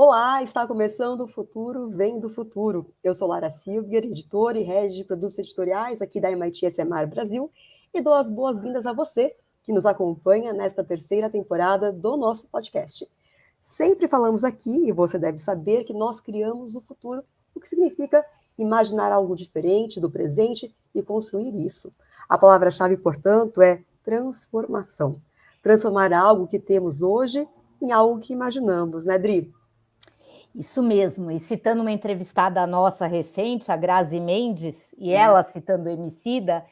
Olá, está começando o Futuro Vem do Futuro. Eu sou Lara Silver, editora e head de produtos editoriais aqui da MIT SMR Brasil, e dou as boas-vindas a você que nos acompanha nesta terceira temporada do nosso podcast. Sempre falamos aqui, e você deve saber, que nós criamos o futuro, o que significa imaginar algo diferente do presente e construir isso. A palavra-chave, portanto, é transformação. Transformar algo que temos hoje em algo que imaginamos, né, Dri? Isso mesmo, e citando uma entrevistada nossa recente, a Grazi Mendes, e ela citando o Emicida,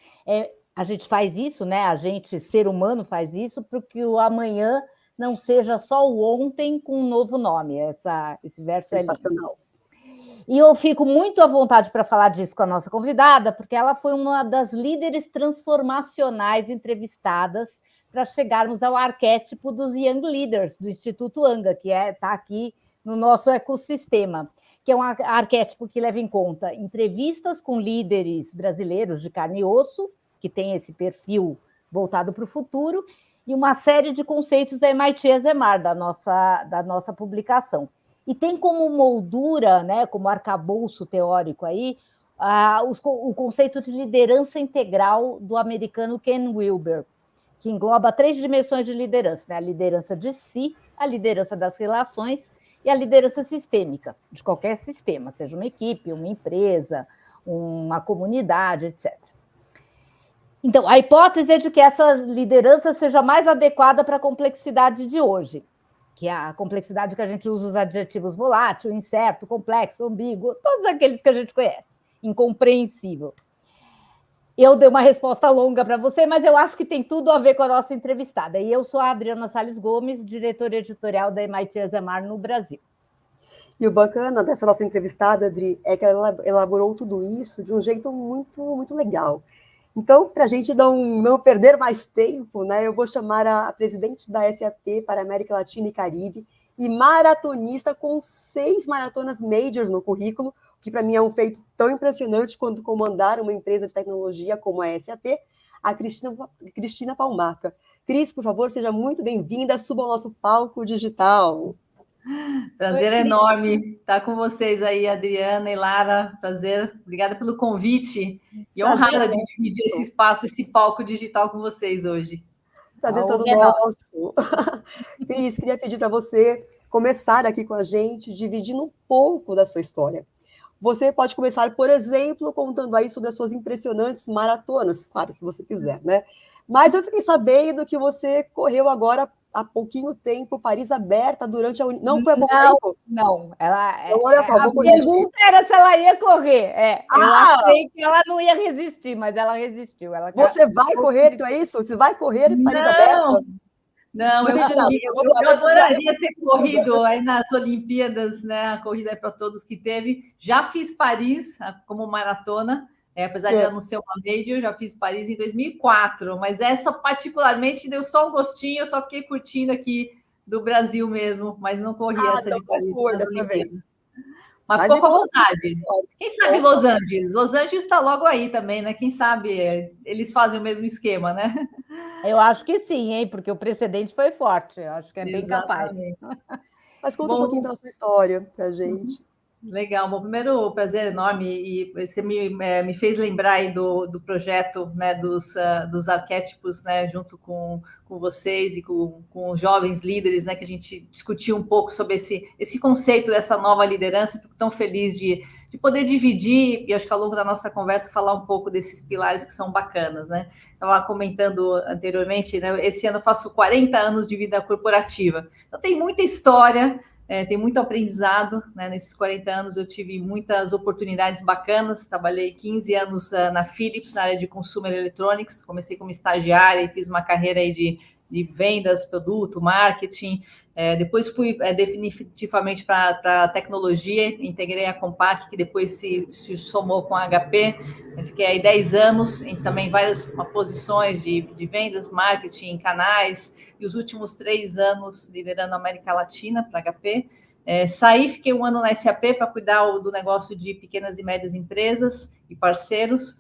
a gente faz isso, né? A gente, ser humano, faz isso para que o amanhã não seja só o ontem com um novo nome. Esse verso é sensacional. E eu fico muito à vontade para falar disso com a nossa convidada, porque ela foi uma das líderes transformacionais entrevistadas para chegarmos ao arquétipo dos Young Leaders, do Instituto Anga, que está aqui no nosso ecossistema, que é um arquétipo que leva em conta entrevistas com líderes brasileiros de carne e osso, que tem esse perfil voltado para o futuro, e uma série de conceitos da MIT SMR, da nossa publicação. E tem como moldura, né, como arcabouço teórico aí, o conceito de liderança integral do americano Ken Wilber, que engloba 3 dimensões de liderança, né? A liderança de si, a liderança das relações e a liderança sistêmica, de qualquer sistema, seja uma equipe, uma empresa, uma comunidade, etc. Então, a hipótese é de que essa liderança seja mais adequada para a complexidade de hoje, que é a complexidade que a gente usa os adjetivos volátil, incerto, complexo, ambíguo, todos aqueles que a gente conhece, incompreensível. Eu dei uma resposta longa para você, mas eu acho que tem tudo a ver com a nossa entrevistada. E eu sou a Adriana Salles Gomes, diretora editorial da MIT SMR no Brasil. E o bacana dessa nossa entrevistada, Adri, é que ela elaborou tudo isso de um jeito muito, muito legal. Então, para a gente não perder mais tempo, né, eu vou chamar a presidente da SAP para a América Latina e Caribe e maratonista com 6 maratonas majors no currículo, que para mim é um feito tão impressionante quanto comandar uma empresa de tecnologia como a SAP, a Cristina Palmaca. Cris, por favor, seja muito bem-vinda, suba ao nosso palco digital. Prazer enorme estar com vocês aí, Adriana e Lara. Prazer, obrigada pelo convite e honrada de dividir esse espaço, esse palco digital com vocês hoje. Prazer todo nosso. Cris, queria pedir para você começar aqui com a gente, dividindo um pouco da sua história. Você pode começar, por exemplo, contando aí sobre as suas impressionantes maratonas, claro, se você quiser, né? Mas eu fiquei sabendo que você correu agora há pouquinho tempo, Paris aberta durante a... Não foi há pouco tempo? Não. Então, olha só, a pergunta era se ela ia correr. Eu achei que ela não ia resistir, mas ela resistiu. Você vai correr, então é isso? Você vai correr Paris aberta? Não, eu adoraria ter corrido aí nas Olimpíadas, né? A corrida é para todos que teve. Já fiz Paris como maratona, apesar de ela não ser uma major, já fiz Paris em 2004, mas essa particularmente deu só um gostinho, eu só fiquei curtindo aqui do Brasil mesmo, mas não corri essa de Paris nas Olimpíadas. Mas ficou com vontade. Quem sabe Los Angeles? Los Angeles está logo aí também, né? Quem sabe eles fazem o mesmo esquema, né? Eu acho que sim, hein? Porque o precedente foi forte. Eu acho que é bem capaz. Mas conta um pouquinho da sua história para a gente. Legal. Bom, primeiro, prazer enorme. E você me fez lembrar aí do projeto, né, dos arquétipos, né, junto com vocês e com os jovens líderes, né, que a gente discutiu um pouco sobre esse conceito dessa nova liderança. Eu fico tão feliz de poder dividir, e acho que ao longo da nossa conversa falar um pouco desses pilares que são bacanas, né? Estava comentando anteriormente, né, esse ano eu faço 40 anos de vida corporativa. Então tem muita história, tem muito aprendizado, né? Nesses 40 anos eu tive muitas oportunidades bacanas, trabalhei 15 anos na Philips, na área de Consumer Electronics, comecei como estagiária e fiz uma carreira aí de vendas, produto, marketing, depois fui definitivamente para a tecnologia, integrei a Compaq, que depois se somou com a HP, fiquei aí 10 anos em também várias posições de vendas, marketing, canais, e os últimos 3 anos liderando a América Latina para a HP. Saí, fiquei 1 ano na SAP para cuidar do negócio de pequenas e médias empresas e parceiros.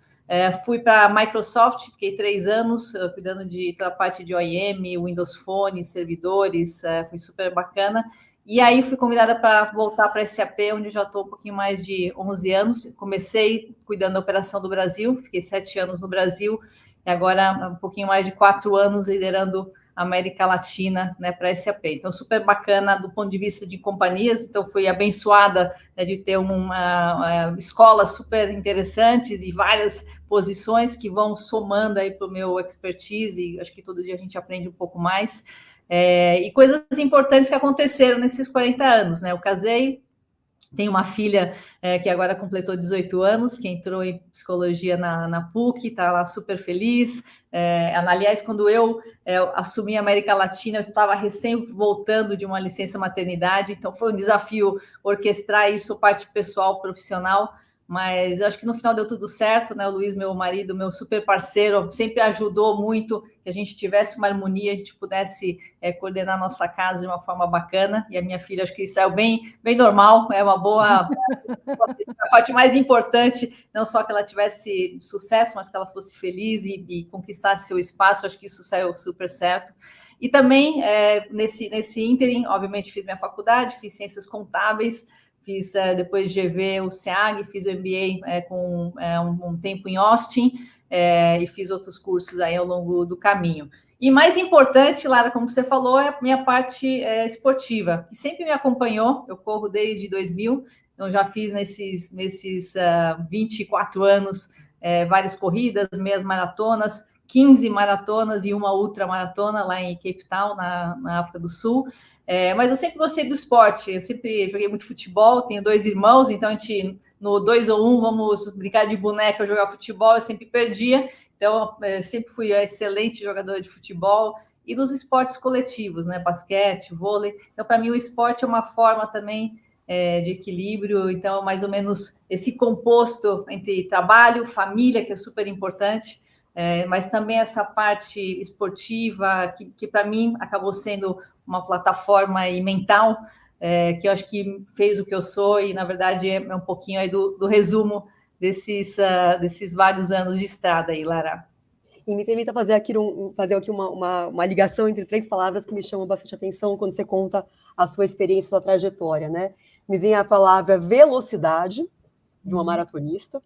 Fui para a Microsoft, fiquei 3 anos cuidando de toda a parte de OEM, Windows Phone, servidores, foi super bacana. E aí fui convidada para voltar para a SAP, onde já estou um pouquinho mais de 11 anos. Comecei cuidando da operação do Brasil, fiquei 7 anos no Brasil, e agora um pouquinho mais de 4 anos liderando a América Latina, né, para a SAP. Então, super bacana do ponto de vista de companhias. Então, fui abençoada, né, de ter uma escolas super interessantes e várias posições que vão somando aí para o meu expertise, e acho que todo dia a gente aprende um pouco mais. E coisas importantes que aconteceram nesses 40 anos, né? Eu casei, tenho uma filha que agora completou 18 anos, que entrou em psicologia na PUC, está lá super feliz. Aliás, quando eu assumi a América Latina, eu estava recém voltando de uma licença maternidade, então foi um desafio orquestrar isso, parte pessoal, profissional, mas eu acho que no final deu tudo certo, né? O Luiz, meu marido, meu super parceiro, sempre ajudou muito que a gente tivesse uma harmonia, a gente pudesse coordenar a nossa casa de uma forma bacana, e a minha filha, acho que saiu bem normal, é uma boa... A parte mais importante, não só que ela tivesse sucesso, mas que ela fosse feliz e conquistasse seu espaço, acho que isso saiu super certo. E também, nesse ínterim, obviamente, fiz minha faculdade, fiz ciências contábeis, fiz depois de GV o SEAG, fiz o MBA com um tempo em Austin, e fiz outros cursos aí ao longo do caminho. E mais importante, Lara, como você falou, é a minha parte esportiva, que sempre me acompanhou. Eu corro desde 2000, então já fiz nesses 24 anos várias corridas, meias maratonas, 15 maratonas e uma ultramaratona lá em Cape Town, na África do Sul. Mas eu sempre gostei do esporte, eu sempre joguei muito futebol, tenho 2 irmãos, então a gente, no 2 ou 1, vamos brincar de boneca, jogar futebol, eu sempre perdia, então eu sempre fui excelente jogadora de futebol, e nos esportes coletivos, né, basquete, vôlei, então para mim o esporte é uma forma também de equilíbrio, então mais ou menos esse composto entre trabalho, família, que é super importante, mas também essa parte esportiva, que para mim acabou sendo uma plataforma aí mental, que eu acho que fez o que eu sou, e na verdade é um pouquinho aí do resumo desses vários anos de estrada aí, Lara. E me permita fazer aqui uma ligação entre 3 palavras que me chamam bastante atenção quando você conta a sua experiência, sua trajetória, né? Me vem a palavra velocidade, de uma maratonista.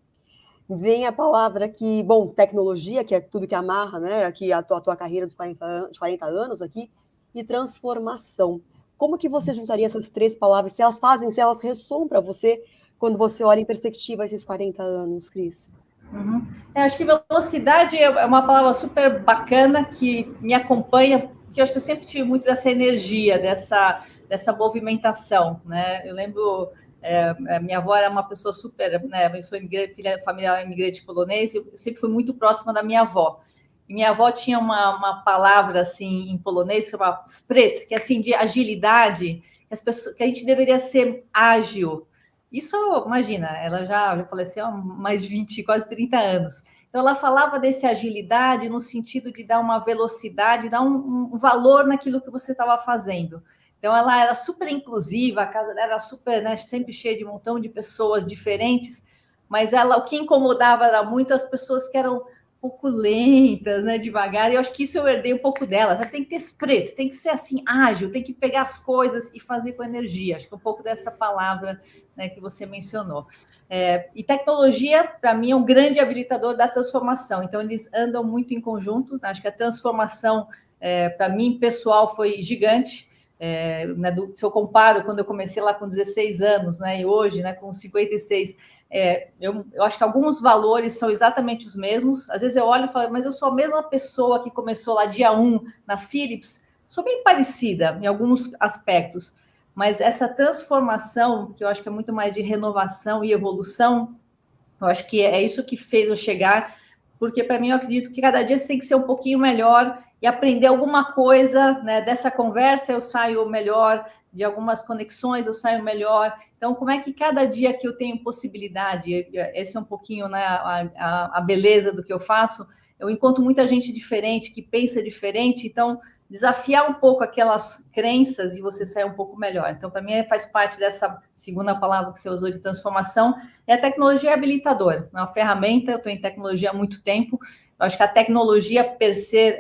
Vem a palavra que, tecnologia, que é tudo que amarra, né, aqui a tua carreira dos 40 anos aqui, e transformação. Como que você juntaria essas 3 palavras, se elas ressoam para você, quando você olha em perspectiva esses 40 anos, Cris? Uhum. Acho que velocidade é uma palavra super bacana, que me acompanha, porque eu acho que eu sempre tive muito dessa energia, dessa movimentação, né? Eu lembro... minha avó era uma pessoa super, né? Eu sou filha familiar imigrante polonês, eu sempre fui muito próxima da minha avó. E minha avó tinha uma palavra assim em polonês, que chama spryt, que é assim de agilidade, que a gente deveria ser ágil. Isso, imagina, ela já faleceu há mais de 20, quase 30 anos. Então, ela falava desse agilidade no sentido de dar uma velocidade, dar um valor naquilo que você estava fazendo. Então, ela era super inclusiva, a casa dela era super, né, sempre cheia de um montão de pessoas diferentes, mas o que incomodava era muito as pessoas que eram um pouco lentas, né, devagar, e eu acho que isso eu herdei um pouco dela. Tem que ter espírito, tem que ser assim, ágil, tem que pegar as coisas e fazer com energia. Acho que é um pouco dessa palavra, né, que você mencionou. E tecnologia, para mim, é um grande habilitador da transformação. Então, eles andam muito em conjunto. Acho que a transformação, para mim, pessoal, foi gigante. Se eu comparo quando eu comecei lá com 16 anos, né, e hoje, né, com 56, eu acho que alguns valores são exatamente os mesmos. Às vezes eu olho e falo, mas eu sou a mesma pessoa que começou lá dia 1 na Philips, sou bem parecida em alguns aspectos, mas essa transformação, que eu acho que é muito mais de renovação e evolução, eu acho que é isso que fez eu chegar, porque para mim eu acredito que cada dia você tem que ser um pouquinho melhor e aprender alguma coisa, né? Dessa conversa eu saio melhor, de algumas conexões eu saio melhor. Então, como é que cada dia que eu tenho possibilidade, esse é um pouquinho, né, a beleza do que eu faço, eu encontro muita gente diferente, que pensa diferente, então desafiar um pouco aquelas crenças e você sair um pouco melhor. Então, para mim, faz parte dessa segunda palavra que você usou de transformação, a tecnologia habilitadora, é uma ferramenta, eu estou em tecnologia há muito tempo, Eu acho que a tecnologia per se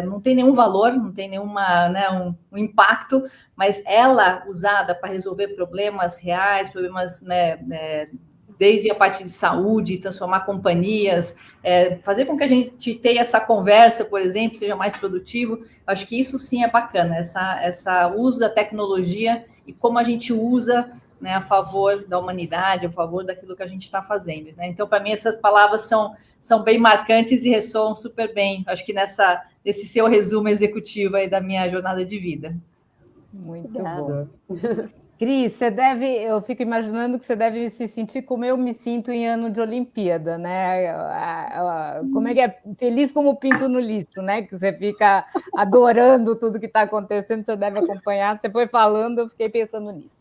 não tem nenhum valor, não tem nenhuma, né, um impacto, mas ela usada para resolver problemas reais, problemas, né, desde a parte de saúde, transformar companhias, fazer com que a gente tenha essa conversa, por exemplo, seja mais produtivo. Acho que isso sim é bacana, essa uso da tecnologia e como a gente usa, né, a favor da humanidade, a favor daquilo que a gente está fazendo, né? Então, para mim, essas palavras são bem marcantes e ressoam super bem, acho que nesse seu resumo executivo aí da minha jornada de vida. Muito Obrigada. bom. Cris, eu fico imaginando que você deve se sentir como eu me sinto em ano de Olimpíada, né? Como é que é? Feliz como pinto no lixo, né? Que você fica adorando tudo que está acontecendo, você deve acompanhar. Você foi falando, eu fiquei pensando nisso.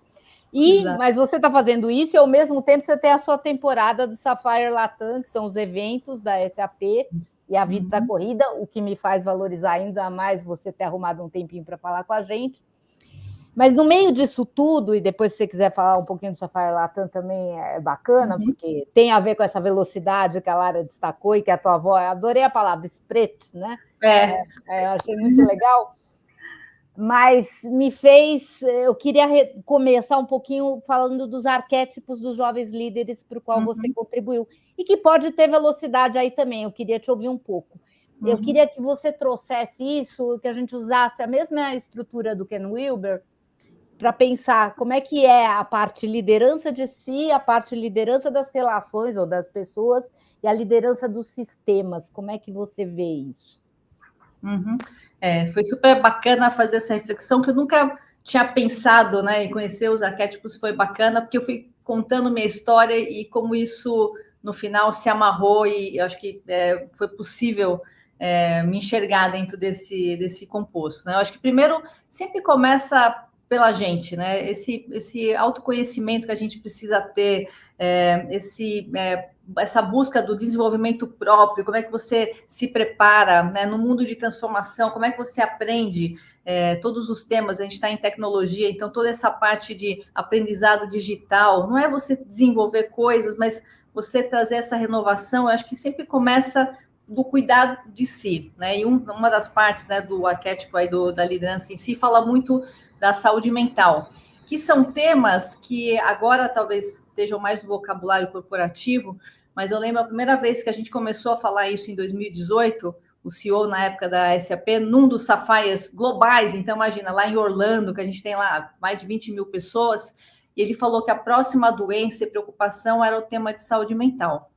Mas você está fazendo isso e, ao mesmo tempo, você tem a sua temporada do Sapphire Latam, que são os eventos da SAP e a Vida da Corrida, o que me faz valorizar ainda mais você ter arrumado um tempinho para falar com a gente. Mas no meio disso tudo, e depois se você quiser falar um pouquinho do Sapphire Latam também é bacana, porque tem a ver com essa velocidade que a Lara destacou e que a tua avó, eu adorei a palavra, spread, né? Eu achei muito legal. Mas eu queria começar um pouquinho falando dos arquétipos dos jovens líderes para o qual você contribuiu, e que pode ter velocidade aí também, eu queria te ouvir um pouco. Eu queria que você trouxesse isso, que a gente usasse a mesma estrutura do Ken Wilber, para pensar como é que é a parte liderança de si, a parte liderança das relações ou das pessoas e a liderança dos sistemas, como é que você vê isso? Foi super bacana fazer essa reflexão, que eu nunca tinha pensado, né, em conhecer os arquétipos, foi bacana, porque eu fui contando minha história e como isso, no final, se amarrou, e eu acho que foi possível me enxergar dentro desse composto, né? Eu acho que, primeiro, sempre começa pela gente, né? Esse autoconhecimento que a gente precisa ter, essa busca do desenvolvimento próprio, como é que você se prepara, né, no mundo de transformação, como é que você aprende todos os temas, a gente está em tecnologia, então toda essa parte de aprendizado digital, não é você desenvolver coisas, mas você trazer essa renovação, eu acho que sempre começa do cuidado de si, né? E uma das partes, né, do arquétipo aí da liderança em si fala muito da saúde mental, que são temas que agora talvez estejam mais no vocabulário corporativo, mas eu lembro a primeira vez que a gente começou a falar isso em 2018, o CEO na época da SAP, num dos Sapphires globais, então imagina, lá em Orlando, que a gente tem lá mais de 20 mil pessoas, e ele falou que a próxima doença e preocupação era o tema de saúde mental.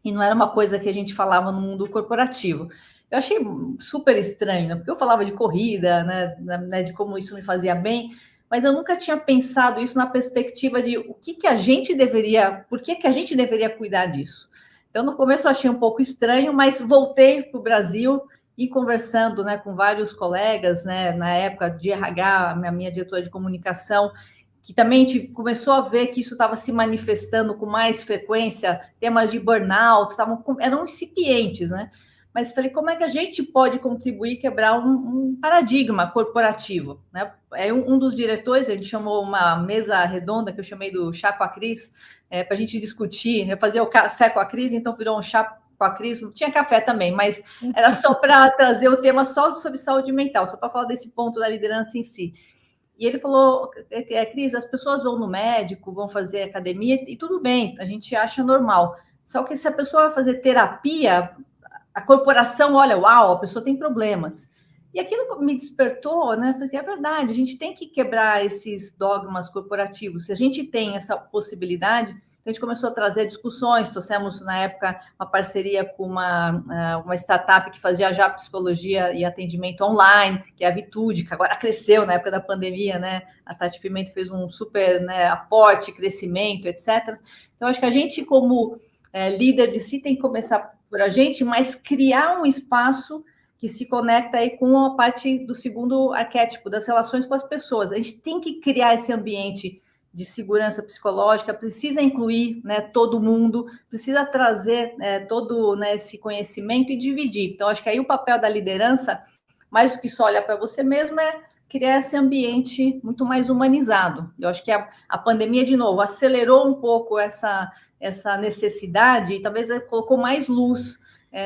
E não era uma coisa que a gente falava no mundo corporativo. Eu achei super estranho, né? Porque eu falava de corrida, né, de como isso me fazia bem, mas eu nunca tinha pensado isso na perspectiva de o que a gente deveria, por que a gente deveria cuidar disso. Então, no começo eu achei um pouco estranho, mas voltei para o Brasil e conversando, né, com vários colegas, né, na época de RH, a minha diretora de comunicação, que também a gente começou a ver que isso estava se manifestando com mais frequência, temas de burnout, eram incipientes, né? Mas falei, como é que a gente pode contribuir, quebrar um paradigma corporativo, né? Um dos diretores, a gente chamou uma mesa redonda, que eu chamei do Chá com a Cris, para a gente discutir, né? Fazer o café com a Cris, então virou um chá com a Cris, tinha café também, mas era só para trazer o tema só sobre saúde mental, só para falar desse ponto da liderança em si. E ele falou, Cris, as pessoas vão no médico, vão fazer academia, e tudo bem, a gente acha normal. Só que se a pessoa vai fazer terapia, a corporação olha, uau, a pessoa tem problemas. E aquilo me despertou, né? Porque é verdade, a gente tem que quebrar esses dogmas corporativos. Se a gente tem essa possibilidade, a gente começou a trazer discussões, trouxemos na época uma parceria com uma startup que fazia já psicologia e atendimento online, que é a Vitude, que agora cresceu na época da pandemia, né? A Tati Pimenta fez um super, né, aporte, crescimento, etc. Então, acho que a gente, como líder de si, tem que começar por a gente, mas criar um espaço que se conecta aí com a parte do segundo arquétipo, das relações com as pessoas. A gente tem que criar esse ambiente de segurança psicológica, precisa incluir, né, todo mundo, precisa trazer todo, né, esse conhecimento e dividir. Então, acho que aí o papel da liderança, mais do que só olhar para você mesmo, é criar esse ambiente muito mais humanizado. Eu acho que a pandemia, de novo, acelerou um pouco essa necessidade e talvez colocou mais luz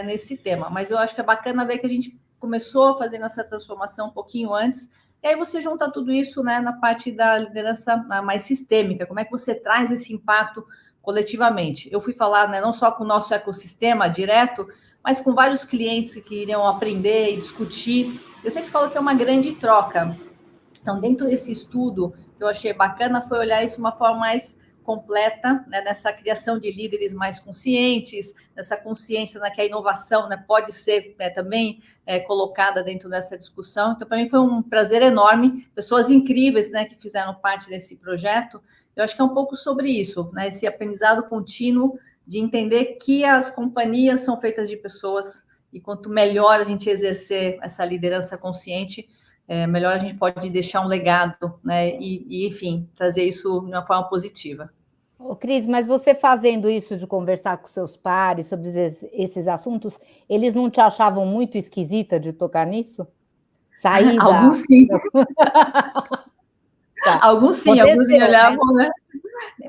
nesse tema. Mas eu acho que é bacana ver que a gente começou fazendo essa transformação um pouquinho antes, e aí você junta tudo isso, né, na parte da liderança mais sistêmica, como é que você traz esse impacto coletivamente. Eu fui falar, né, não só com o nosso ecossistema direto, mas com vários clientes que queriam aprender e discutir. Eu sempre falo que é uma grande troca. Então, dentro desse estudo, que eu achei bacana foi olhar isso de uma forma mais completa, né, nessa criação de líderes mais conscientes, nessa consciência que a inovação, né, pode ser também colocada dentro dessa discussão. Então, para mim foi um prazer enorme, pessoas incríveis, né, que fizeram parte desse projeto. Eu acho que é um pouco sobre isso, né, esse aprendizado contínuo de entender que as companhias são feitas de pessoas e quanto melhor a gente exercer essa liderança consciente, melhor a gente pode deixar um legado, né, e enfim, trazer isso de uma forma positiva. Ô, Cris, mas você fazendo isso de conversar com seus pares sobre esses assuntos, eles não te achavam muito esquisita de tocar nisso? Sair Alguns sim. Tá. Alguns sim, Aconteceu, alguns me olhavam, né?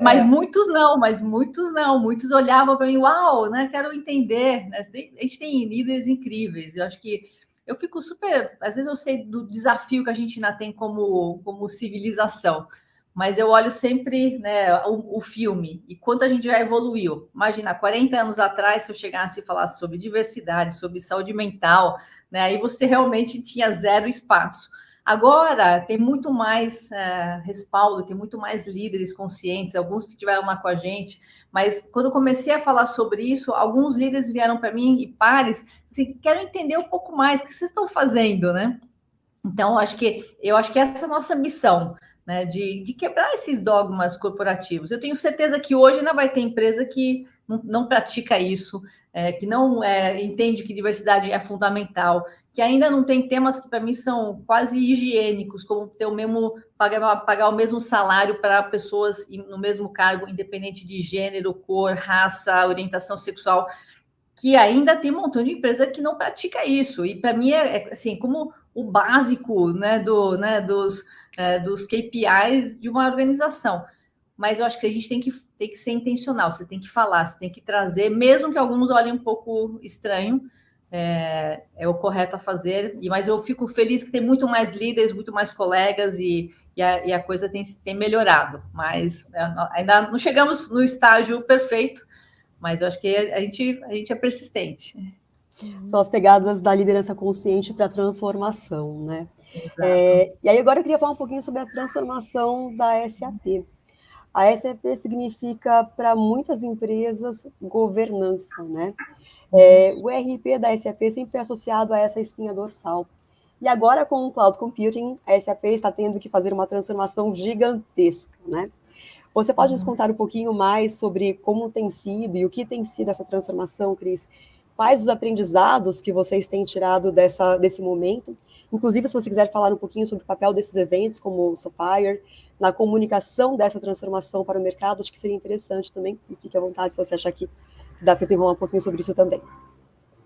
Mas É. muitos não. Muitos olhavam para mim, uau, né? Quero entender. Né? A gente tem líderes incríveis. Eu acho que eu fico super. Às vezes eu sei do desafio que a gente ainda tem como civilização, mas eu olho sempre, né, o filme e quanto a gente já evoluiu. Imagina, 40 anos atrás, se eu chegasse e falasse sobre diversidade, sobre saúde mental, né, aí você realmente tinha zero espaço. Agora tem muito mais respaldo, tem muito mais líderes conscientes, alguns que estiveram lá com a gente, mas quando eu comecei a falar sobre isso, alguns líderes vieram para mim e pares, assim, quero entender um pouco mais o que vocês estão fazendo, né? Então, eu acho que essa é a nossa missão, né, de quebrar esses dogmas corporativos. Eu tenho certeza que hoje ainda vai ter empresa que não pratica isso, que não entende que diversidade é fundamental, que ainda não tem temas que para mim são quase higiênicos, como ter o mesmo pagar o mesmo salário para pessoas no mesmo cargo, independente de gênero, cor, raça, orientação sexual, que ainda tem um montão de empresa que não pratica isso. E para mim é assim, como o básico, né, dos KPIs de uma organização. Mas eu acho que a gente tem que ser intencional, você tem que falar, você tem que trazer, mesmo que alguns olhem um pouco estranho, é o correto a fazer, mas eu fico feliz que tem muito mais líderes, muito mais colegas e a coisa tem melhorado, mas ainda não chegamos no estágio perfeito, mas eu acho que a gente é persistente. São as pegadas da liderança consciente para a transformação, né? E aí agora eu queria falar um pouquinho sobre a transformação da SAP. A SAP significa, para muitas empresas, governança, né? O ERP da SAP sempre foi associado a essa espinha dorsal. E agora, com o Cloud Computing, a SAP está tendo que fazer uma transformação gigantesca, né? Você pode nos contar um pouquinho mais sobre como tem sido e o que tem sido essa transformação, Cris? Quais os aprendizados que vocês têm tirado desse momento? Inclusive, se você quiser falar um pouquinho sobre o papel desses eventos, como o Sapphire, na comunicação dessa transformação para o mercado, acho que seria interessante também. E fique à vontade se você achar que dá para desenrolar um pouquinho sobre isso também.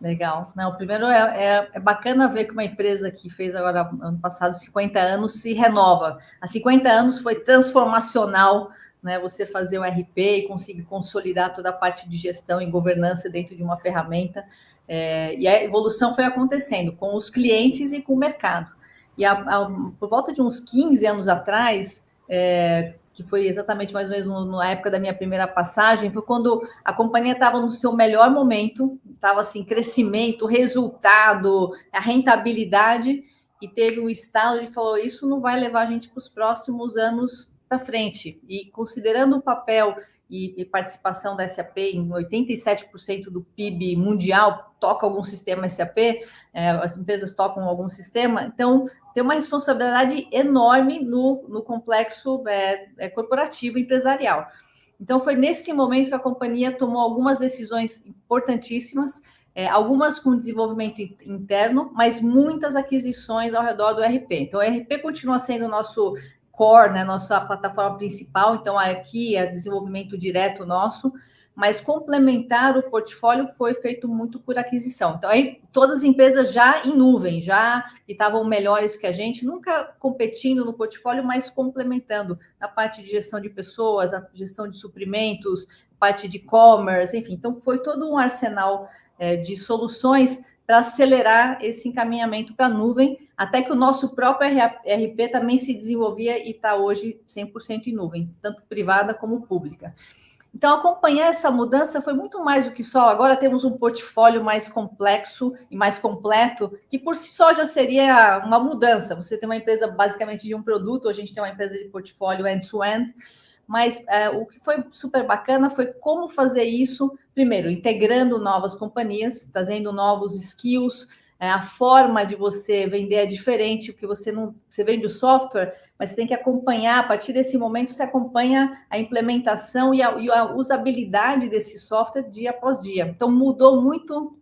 Legal. Não, primeiro é bacana ver que uma empresa que fez agora, ano passado, 50 anos, se renova. Há 50 anos foi transformacional, né, você fazer o RP e conseguir consolidar toda a parte de gestão e governança dentro de uma ferramenta. E a evolução foi acontecendo com os clientes e com o mercado. E por volta de uns 15 anos atrás, que foi exatamente mais ou menos na época da minha primeira passagem, foi quando a companhia estava no seu melhor momento, estava assim, crescimento, resultado, a rentabilidade, e teve um estalo de falou, isso não vai levar a gente para os próximos anos para frente. E considerando o papel e participação da SAP em 87% do PIB mundial, toca algum sistema SAP, as empresas tocam algum sistema, então tem uma responsabilidade enorme no complexo corporativo empresarial. Então foi nesse momento que a companhia tomou algumas decisões importantíssimas, algumas com desenvolvimento interno, mas muitas aquisições ao redor do ERP. Então o ERP continua sendo o nosso core, né, nossa plataforma principal, então aqui é desenvolvimento direto nosso, mas complementar o portfólio foi feito muito por aquisição. Então, aí todas as empresas já em nuvem, já estavam melhores que a gente, nunca competindo no portfólio, mas complementando a parte de gestão de pessoas, a gestão de suprimentos, parte de e-commerce, enfim. Então, foi todo um arsenal de soluções para acelerar esse encaminhamento para a nuvem, até que o nosso próprio RP também se desenvolvia e está hoje 100% em nuvem, tanto privada como pública. Então, acompanhar essa mudança foi muito mais do que só, agora temos um portfólio mais complexo e mais completo, que por si só já seria uma mudança. Você tem uma empresa basicamente de um produto, a gente tem uma empresa de portfólio end-to-end, mas o que foi super bacana foi como fazer isso, primeiro, integrando novas companhias, trazendo novos skills, a forma de você vender é diferente, porque você vende o software, mas você tem que acompanhar, a partir desse momento você acompanha a implementação e a usabilidade desse software dia após dia. Então mudou muito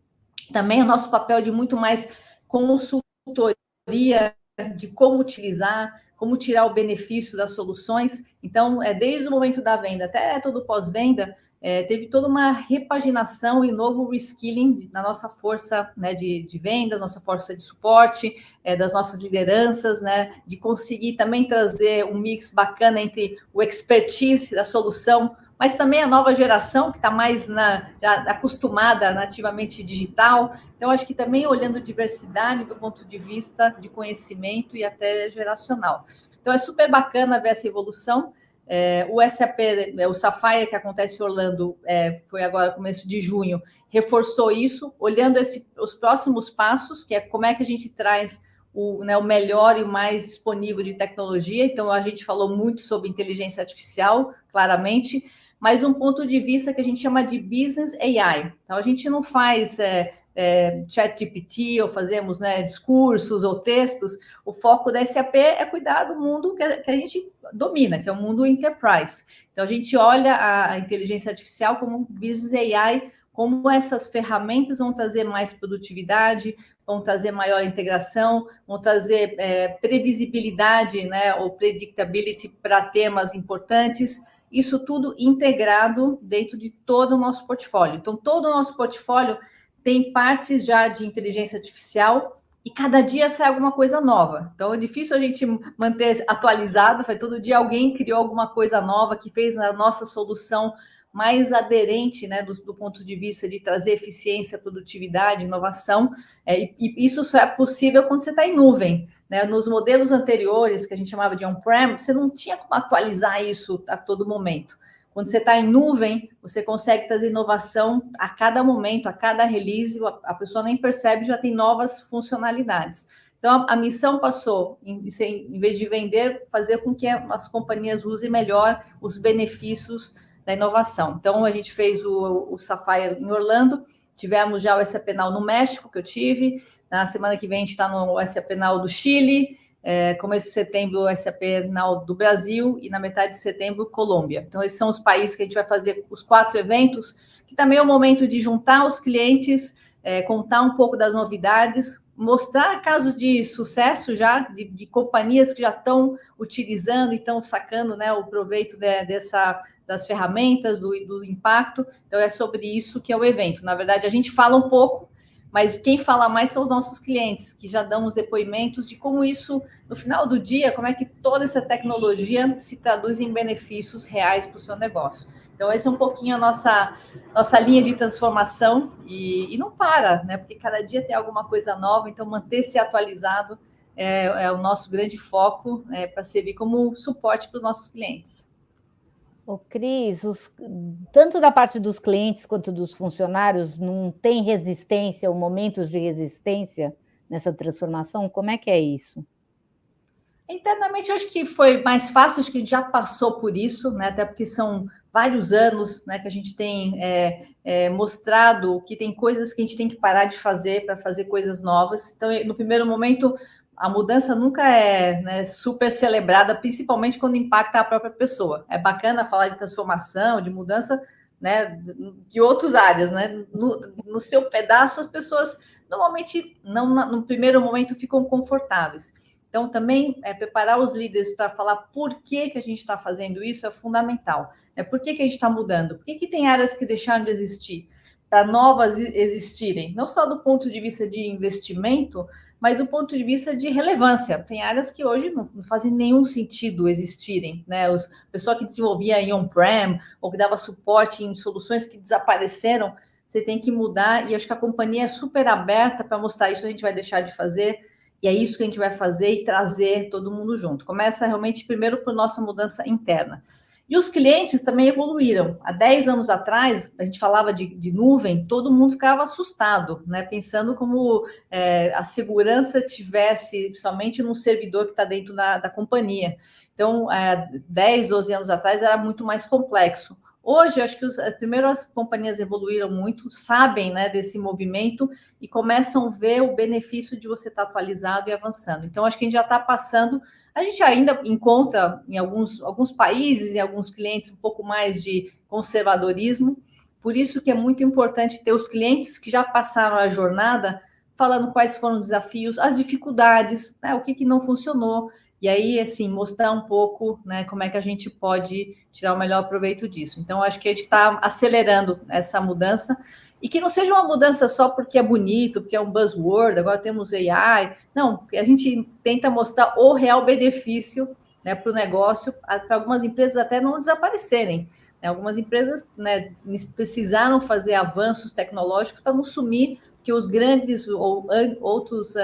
também o nosso papel de muito mais consultoria, de como utilizar, como tirar o benefício das soluções. Então, desde o momento da venda até todo o pós-venda, teve toda uma repaginação e novo reskilling na nossa força, né, de vendas, nossa força de suporte, das nossas lideranças, né, de conseguir também trazer um mix bacana entre o expertise da solução, mas também a nova geração, que está mais já acostumada nativamente digital. Então, acho que também olhando diversidade do ponto de vista de conhecimento e até geracional. Então, é super bacana ver essa evolução. O SAP, o Sapphire, que acontece em Orlando, foi agora começo de junho, reforçou isso, olhando os próximos passos, que é como é que a gente traz o melhor e o mais disponível de tecnologia. Então, a gente falou muito sobre inteligência artificial, claramente, mas um ponto de vista que a gente chama de Business AI. Então, a gente não faz ChatGPT ou fazemos discursos ou textos. O foco da SAP é cuidar do mundo que a gente domina, que é o mundo enterprise. Então, a gente olha a inteligência artificial como Business AI, como essas ferramentas vão trazer mais produtividade, vão trazer maior integração, vão trazer previsibilidade, ou predictability para temas importantes. Isso tudo integrado dentro de todo o nosso portfólio. Então, todo o nosso portfólio tem partes já de inteligência artificial e cada dia sai alguma coisa nova. Então, é difícil a gente manter atualizado, todo dia alguém criou alguma coisa nova que fez a nossa solução mais aderente, do ponto de vista de trazer eficiência, produtividade, inovação, e isso só é possível quando você está em nuvem. Nos modelos anteriores, que a gente chamava de on-prem, você não tinha como atualizar isso a todo momento. Quando você está em nuvem, você consegue trazer inovação a cada momento, a cada release, a pessoa nem percebe, já tem novas funcionalidades. Então, a missão passou, em vez de vender, fazer com que as companhias usem melhor os benefícios da inovação. Então, a gente fez o Sapphire em Orlando, tivemos já o SAP Now no México, que eu tive, na semana que vem a gente está no SAP Now do Chile, começo de setembro o SAP Now do Brasil e na metade de setembro Colômbia. Então, esses são os países que a gente vai fazer os 4 eventos, que também é o momento de juntar os clientes, contar um pouco das novidades, mostrar casos de sucesso já, de companhias que já estão utilizando e estão sacando o proveito das ferramentas, do impacto. Então, é sobre isso que é o evento. Na verdade, a gente fala um pouco, mas quem fala mais são os nossos clientes, que já dão os depoimentos de como isso, no final do dia, como é que toda essa tecnologia se traduz em benefícios reais para o seu negócio. Então, essa é um pouquinho a nossa linha de transformação e não para, porque cada dia tem alguma coisa nova, então manter-se atualizado é o nosso grande foco para servir como suporte para os nossos clientes. Ô, Cris, tanto da parte dos clientes quanto dos funcionários, não tem resistência ou momentos de resistência nessa transformação? Como é que é isso? Internamente, eu acho que foi mais fácil, acho que a gente já passou por isso, até porque são vários anos que a gente tem mostrado que tem coisas que a gente tem que parar de fazer para fazer coisas novas. Então, no primeiro momento, a mudança nunca é super celebrada, principalmente quando impacta a própria pessoa. É bacana falar de transformação, de mudança, de outras áreas, no seu pedaço, as pessoas normalmente, no primeiro momento, ficam confortáveis. Então, também preparar os líderes para falar por que a gente está fazendo isso é fundamental. Por que a gente está mudando? Por que tem áreas que deixaram de existir? Para novas existirem, não só do ponto de vista de investimento, mas do ponto de vista de relevância. Tem áreas que hoje não fazem nenhum sentido existirem. O pessoal que desenvolvia em on-prem ou que dava suporte em soluções que desapareceram, você tem que mudar, e acho que a companhia é super aberta para mostrar isso a gente vai deixar de fazer, e é isso que a gente vai fazer e trazer todo mundo junto. Começa realmente primeiro por nossa mudança interna. E os clientes também evoluíram. Há 10 anos atrás, a gente falava de nuvem, todo mundo ficava assustado, né? Pensando como a segurança tivesse somente num servidor que está dentro da companhia. Então, 10, 12 anos atrás era muito mais complexo. Hoje, acho que primeiro as companhias evoluíram muito, sabem, né, desse movimento e começam a ver o benefício de você estar atualizado e avançando. Então, acho que a gente já está passando. A gente ainda encontra em alguns países, em alguns clientes, um pouco mais de conservadorismo. Por isso que é muito importante ter os clientes que já passaram a jornada falando quais foram os desafios, as dificuldades, né, o que não funcionou. E aí, assim, mostrar um pouco, né, como é que a gente pode tirar o melhor proveito disso. Então, acho que a gente está acelerando essa mudança, e que não seja uma mudança só porque é bonito, porque é um buzzword, agora temos AI. Não, a gente tenta mostrar o real benefício, né, para o negócio, para algumas empresas até não desaparecerem. Né? Algumas empresas, né, precisaram fazer avanços tecnológicos para não sumir, que os grandes ou outros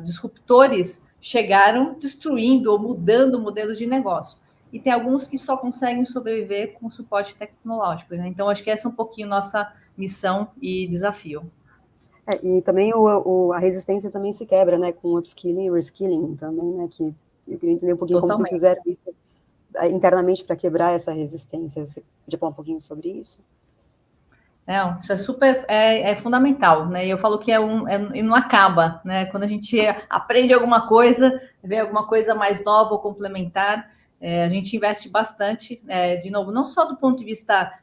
disruptores chegaram destruindo ou mudando modelos de negócio. E tem alguns que só conseguem sobreviver com suporte tecnológico. Né? Então, acho que essa é um pouquinho nossa missão e desafio. E também a resistência também se quebra, né, com upskilling e reskilling também, né, que eu queria entender um pouquinho como vocês fizeram isso internamente para quebrar essa resistência. Você podia falar um pouquinho sobre isso? Não, isso é super fundamental, né? E eu falo que e não acaba, né? Quando a gente aprende alguma coisa, vê alguma coisa mais nova ou complementar, a gente investe bastante, de novo, não só do ponto de vista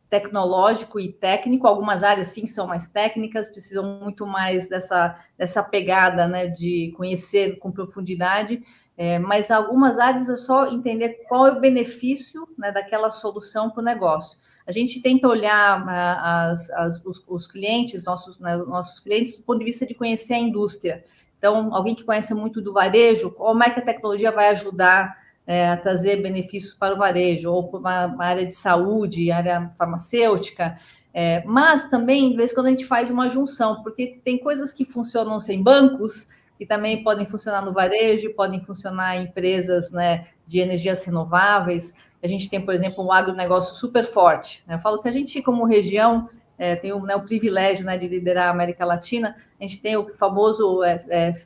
tecnológico e técnico, algumas áreas sim são mais técnicas, precisam muito mais dessa pegada, né, de conhecer com profundidade, mas algumas áreas é só entender qual é o benefício, né, daquela solução para o negócio. A gente tenta olhar os clientes, nossos clientes, do ponto de vista de conhecer a indústria. Então, alguém que conhece muito do varejo, como é que a tecnologia vai ajudar a trazer benefícios para o varejo, ou para uma área de saúde, área farmacêutica, mas também, de vez em quando, a gente faz uma junção, porque tem coisas que funcionam sem bancos, que também podem funcionar no varejo, podem funcionar em empresas, né, de energias renováveis. A gente tem, por exemplo, um agronegócio super forte. Né? Eu falo que a gente, como região, tem o privilégio, né, de liderar a América Latina. A gente tem o famoso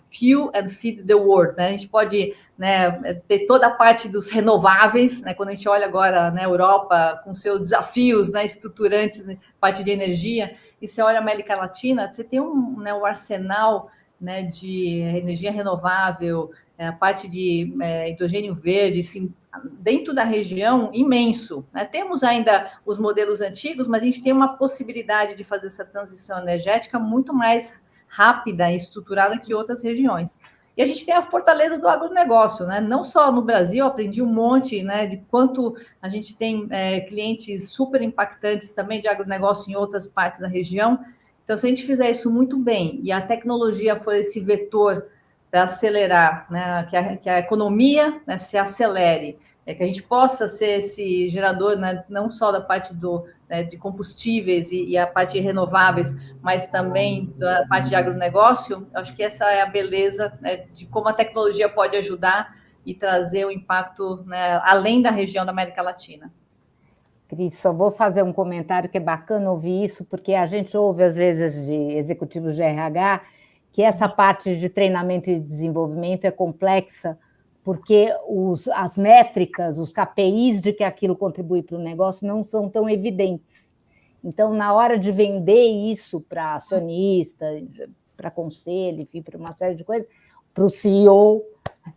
Fuel and Feed the World. Né? A gente pode, né, ter toda a parte dos renováveis, né? Quando a gente olha agora na Europa, com seus desafios, né, estruturantes, né, parte de energia, e você olha a América Latina, você tem um arsenal, né, de energia renovável, a parte de hidrogênio verde, assim, dentro da região, imenso. Né? Temos ainda os modelos antigos, mas a gente tem uma possibilidade de fazer essa transição energética muito mais rápida e estruturada que outras regiões. E a gente tem a fortaleza do agronegócio, né? Não só no Brasil, aprendi um monte, né, de quanto a gente tem clientes super impactantes também de agronegócio em outras partes da região. Então, se a gente fizer isso muito bem e a tecnologia for esse vetor para acelerar, né, que a economia, né, se acelere, que a gente possa ser esse gerador, né, não só da parte de combustíveis e a parte de renováveis, mas também da parte de agronegócio, acho que essa é a beleza, né, de como a tecnologia pode ajudar e trazer o impacto, né, além da região da América Latina. Cris, só vou fazer um comentário que é bacana ouvir isso, porque a gente ouve, às vezes, de executivos de RH, que essa parte de treinamento e desenvolvimento é complexa, porque as métricas, os KPIs de que aquilo contribui para o negócio não são tão evidentes. Então, na hora de vender isso para acionista, para conselho, enfim, para uma série de coisas, para o CEO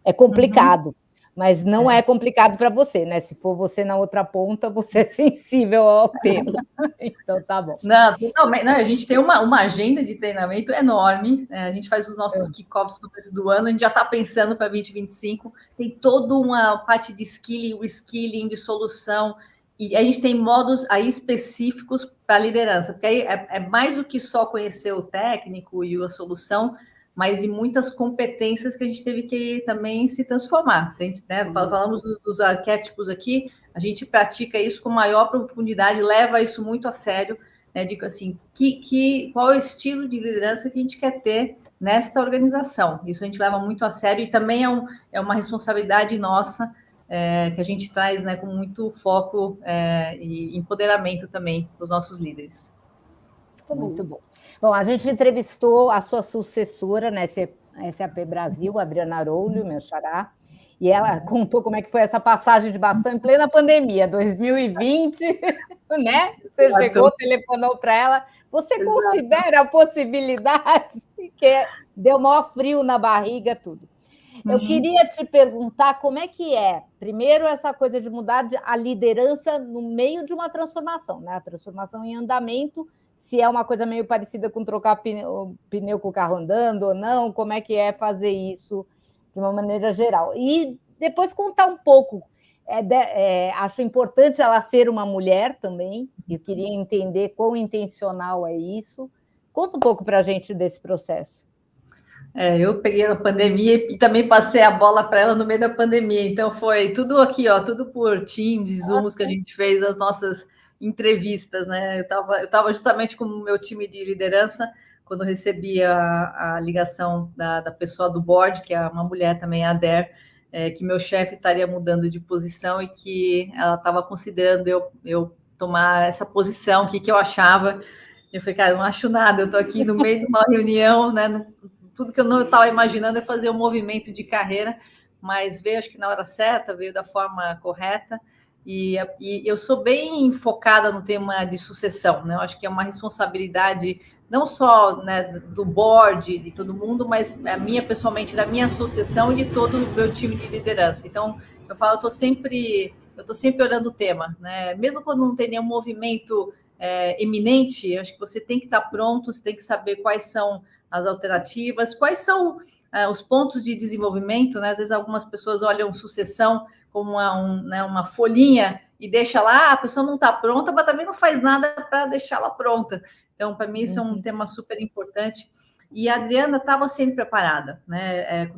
é complicado. Mas não é complicado para você, né? Se for você na outra ponta, você é sensível ao tema. Então, tá bom. Não, totalmente. A gente tem uma agenda de treinamento enorme. A gente faz os nossos kickoffs no começo do ano, a gente já está pensando para 2025. Tem toda uma parte de skilling, reskilling, de solução. E a gente tem modos aí específicos para liderança, porque aí é mais do que só conhecer o técnico e a solução, mas em muitas competências que a gente teve que também se transformar. A gente, né, falamos dos arquétipos aqui, a gente pratica isso com maior profundidade, leva isso muito a sério. né, de assim, qual é o estilo de liderança que a gente quer ter nesta organização. Isso a gente leva muito a sério e também é uma responsabilidade nossa, que a gente traz, né, com muito foco e empoderamento também para os nossos líderes. Muito bom. Bom, a gente entrevistou a sua sucessora na SAP Brasil, Adriana Aroulio, meu xará, e ela contou como é que foi essa passagem de bastão em plena pandemia, 2020, né? Você chegou, telefonou para ela. Você considera a possibilidade que deu maior frio na barriga, tudo. Eu queria te perguntar como é que é, primeiro, essa coisa de mudar a liderança no meio de uma transformação, né? A transformação em andamento, se é uma coisa meio parecida com trocar pneu com o carro andando ou não, como é que é fazer isso de uma maneira geral. E depois contar um pouco, acho importante ela ser uma mulher também, eu queria entender quão intencional é isso. Conta um pouco para a gente desse processo. Eu peguei a pandemia e também passei a bola para ela no meio da pandemia, então foi tudo aqui, tudo por Teams, Zooms que a gente fez as nossas entrevistas, né? Eu tava justamente com o meu time de liderança quando recebi a ligação da pessoa do board, que é uma mulher também, a Der, que meu chefe estaria mudando de posição e que ela estava considerando eu tomar essa posição, o que eu achava. Eu falei, cara, não acho nada, eu estou aqui no meio de uma reunião, né? Tudo que eu não estava imaginando é fazer um movimento de carreira, mas veio, acho que na hora certa, veio da forma correta. E eu sou bem focada no tema de sucessão, né? Eu acho que é uma responsabilidade não só, né, do board, de todo mundo, mas a minha pessoalmente, da minha associação e de todo o meu time de liderança. Então, eu falo, eu estou sempre olhando o tema, né? Mesmo quando não tem nenhum movimento eminente, acho que você tem que estar pronto, você tem que saber quais são as alternativas, quais são os pontos de desenvolvimento, né? Às vezes algumas pessoas olham sucessão como uma folhinha e deixa lá, a pessoa não está pronta, mas também não faz nada para deixá-la pronta. Então, para mim, isso é um tema super importante. E a Adriana estava sempre preparada, né?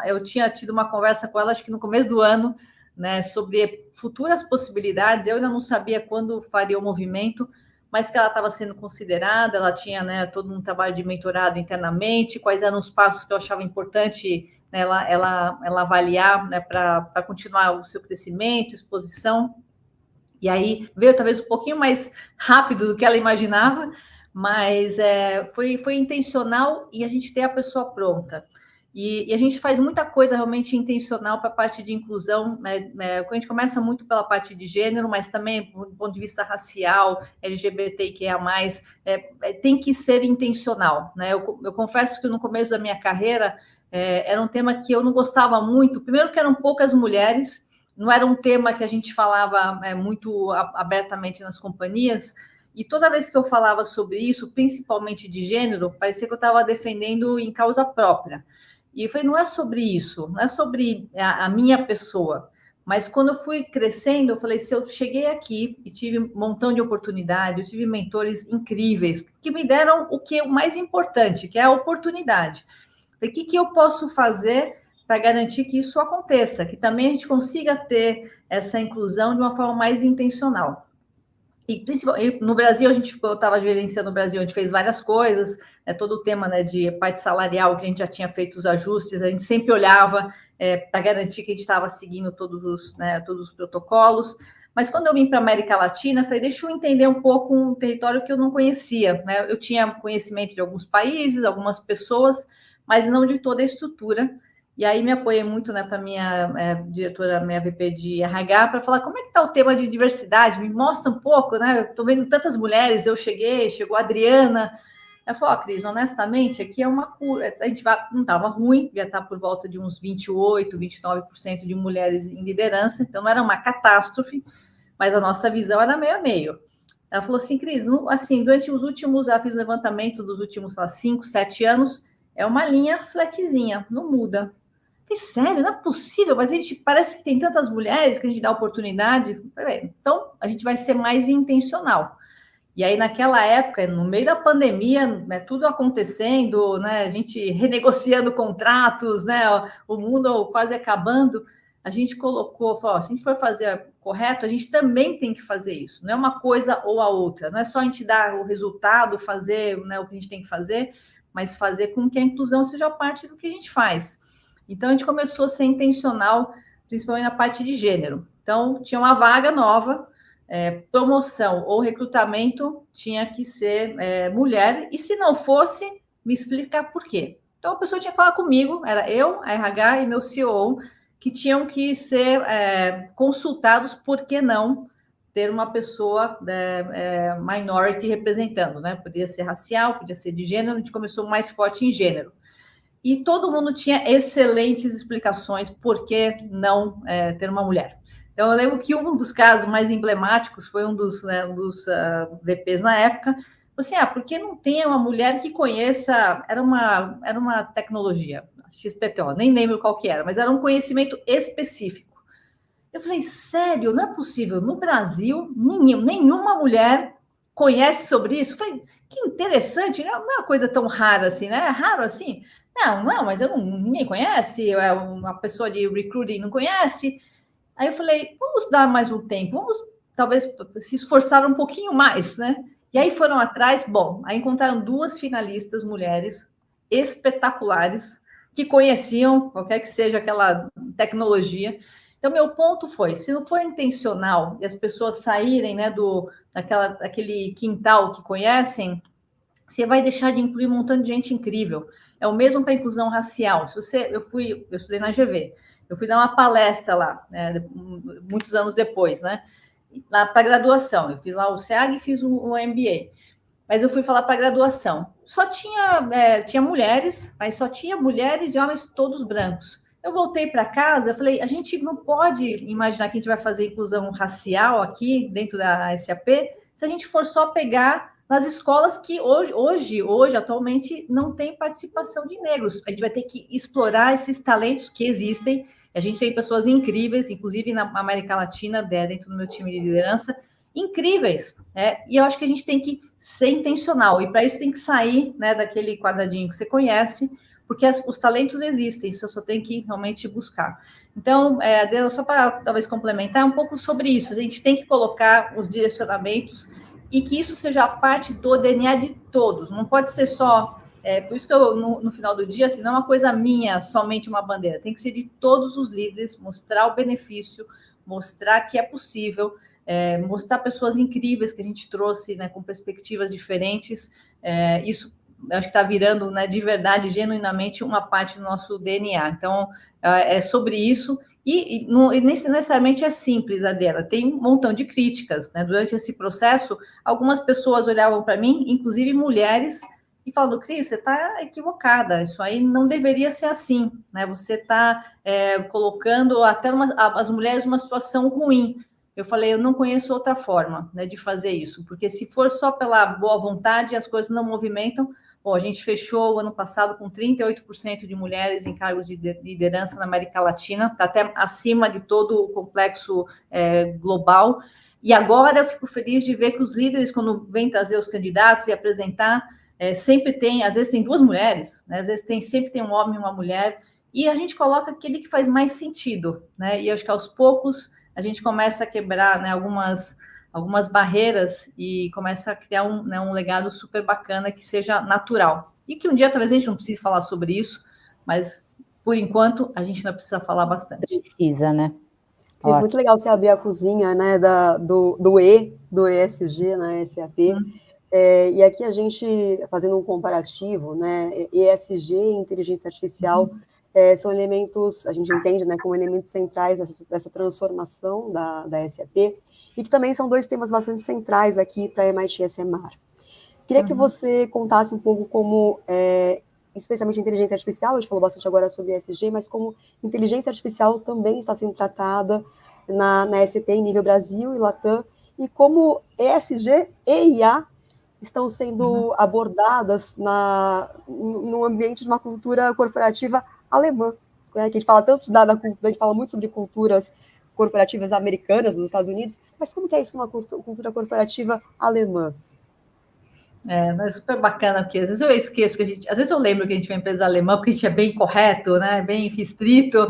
Eu tinha tido uma conversa com ela, acho que no começo do ano, né, sobre futuras possibilidades. Eu ainda não sabia quando faria o movimento, mas que ela estava sendo considerada, ela tinha, né, todo um trabalho de mentorado internamente, quais eram os passos que eu achava importante, né, ela avaliar, né, para continuar o seu crescimento, exposição. E aí veio talvez um pouquinho mais rápido do que ela imaginava, mas foi intencional e a gente tem a pessoa pronta. E a gente faz muita coisa realmente intencional para a parte de inclusão, né? A gente começa muito pela parte de gênero, mas também do ponto de vista racial, LGBTQIA+, tem que ser intencional, né? Eu confesso que no começo da minha carreira era um tema que eu não gostava muito, primeiro que eram poucas mulheres, não era um tema que a gente falava muito abertamente nas companhias, e toda vez que eu falava sobre isso, principalmente de gênero, parecia que eu estava defendendo em causa própria. E eu falei, não é sobre isso, não é sobre a minha pessoa. Mas quando eu fui crescendo, eu falei, se eu cheguei aqui e tive um montão de oportunidade, eu tive mentores incríveis que me deram o mais importante, que é a oportunidade. Eu falei, o que eu posso fazer para garantir que isso aconteça, que também a gente consiga ter essa inclusão de uma forma mais intencional. E principalmente no Brasil, eu estava gerenciando no Brasil, a gente fez várias coisas, todo o tema, né, de parte salarial, que a gente já tinha feito os ajustes, a gente sempre olhava para garantir que a gente estava seguindo todos os protocolos. Mas quando eu vim para a América Latina, falei, deixa eu entender um pouco um território que eu não conhecia, né? Eu tinha conhecimento de alguns países, algumas pessoas, mas não de toda a estrutura. E aí me apoiei muito, né, para a minha diretora, minha VP de RH, para falar como é que está o tema de diversidade, me mostra um pouco, né? Estou vendo tantas mulheres, chegou a Adriana. Ela falou, Cris, honestamente, aqui é uma cura. A gente não estava ruim, já está por volta de uns 28%, 29% de mulheres em liderança, então não era uma catástrofe, mas a nossa visão era meio a meio. Ela falou assim, Cris, assim, durante os últimos, ela fez um levantamento dos últimos 5, 7 anos, é uma linha flatzinha, não muda. Sério, não é possível, mas a gente parece que tem tantas mulheres que a gente dá oportunidade. Então, a gente vai ser mais intencional. E aí, naquela época, no meio da pandemia, né, tudo acontecendo, né, a gente renegociando contratos, né, o mundo quase acabando, a gente colocou, falou, se a gente for fazer correto, a gente também tem que fazer isso. Não é uma coisa ou a outra. Não é só a gente dar o resultado, fazer, né, o que a gente tem que fazer, mas fazer com que a inclusão seja parte do que a gente faz. Então, a gente começou a ser intencional, principalmente na parte de gênero. Então, tinha uma vaga nova, promoção ou recrutamento tinha que ser mulher, e se não fosse, me explicar por quê. Então, a pessoa tinha que falar comigo, era eu, a RH e meu CEO, que tinham que ser consultados por que não ter uma pessoa minority representando, né? Podia ser racial, podia ser de gênero, a gente começou mais forte em gênero. E todo mundo tinha excelentes explicações por que não ter uma mulher. Então, eu lembro que um dos casos mais emblemáticos foi um dos VPs na época, assim, porque não tem uma mulher que conheça, era uma tecnologia, XPTO, nem lembro qual que era, mas era um conhecimento específico. Eu falei, sério, não é possível, no Brasil, nenhuma mulher conhece sobre isso? Eu falei, que interessante, não é uma coisa tão rara assim, né? É raro assim? Não, mas ninguém conhece, uma pessoa de recruiting não conhece. Aí eu falei, vamos dar mais um tempo, vamos talvez se esforçar um pouquinho mais, né? E aí foram atrás, aí encontraram 2 finalistas mulheres espetaculares, que conheciam qualquer que seja aquela tecnologia. Então, meu ponto foi, se não for intencional e as pessoas saírem, né, daquele quintal que conhecem, você vai deixar de incluir um montão de gente incrível. É o mesmo para a inclusão racial. Eu estudei na GV, eu fui dar uma palestra lá, muitos anos depois, né? Lá para graduação. Eu fiz lá o SEAG e fiz o MBA. Mas eu fui falar para graduação. Só tinha mulheres, mas só tinha mulheres e homens todos brancos. Eu voltei para casa, eu falei, a gente não pode imaginar que a gente vai fazer inclusão racial aqui dentro da SAP se a gente for só pegar nas escolas que hoje, atualmente, não tem participação de negros. A gente vai ter que explorar esses talentos que existem. A gente tem pessoas incríveis, inclusive na América Latina, dentro do meu time de liderança, incríveis. E eu acho que a gente tem que ser intencional. E para isso tem que sair, né, daquele quadradinho que você conhece, porque os talentos existem, você só tem que realmente buscar. Então, só para talvez complementar um pouco sobre isso, a gente tem que colocar os direcionamentos e que isso seja parte do DNA de todos, não pode ser só, por isso que eu, no final do dia, assim, não é uma coisa minha, somente uma bandeira, tem que ser de todos os líderes, mostrar o benefício, mostrar que é possível, mostrar pessoas incríveis que a gente trouxe, né, com perspectivas diferentes, isso acho que está virando, né, de verdade, genuinamente, uma parte do nosso DNA. Então, é sobre isso, e necessariamente é simples, Adela, tem um montão de críticas, né? Durante esse processo, algumas pessoas olhavam para mim, inclusive mulheres, e falavam, Cris, você está equivocada, isso aí não deveria ser assim, né? Você está colocando até as mulheres numa situação ruim. Eu falei, eu não conheço outra forma, né, de fazer isso, porque se for só pela boa vontade, as coisas não movimentam. Bom, a gente fechou o ano passado com 38% de mulheres em cargos de liderança na América Latina, está até acima de todo o complexo global. E agora eu fico feliz de ver que os líderes, quando vêm trazer os candidatos e apresentar, sempre tem, às vezes tem 2 mulheres, né? Às vezes sempre tem um homem e uma mulher, e a gente coloca aquele que faz mais sentido, né? E acho que aos poucos a gente começa a quebrar, né, algumas barreiras e começa a criar um legado super bacana que seja natural. E que um dia talvez a gente não precise falar sobre isso, mas por enquanto a gente ainda precisa falar bastante. Precisa, né? É muito legal você abrir a cozinha, né, do ESG, né, SAP. E aqui a gente, fazendo um comparativo, né, ESG e inteligência artificial são elementos, a gente entende, né, como elementos centrais dessa transformação da SAP, e que também são 2 temas bastante centrais aqui para a MIT SMAR. Queria que você contasse um pouco como, especialmente a inteligência artificial, a gente falou bastante agora sobre ESG, mas como inteligência artificial também está sendo tratada na SAP em nível Brasil e Latam, e como ESG e IA estão sendo abordadas no ambiente de uma cultura corporativa alemã, né? Que a gente fala tanto a gente fala muito sobre culturas corporativas americanas dos Estados Unidos, mas como que é isso uma cultura corporativa alemã? Mas é super bacana, porque às vezes eu esqueço às vezes eu lembro que a gente é uma empresa alemã, porque a gente é bem correto, né? Bem restrito,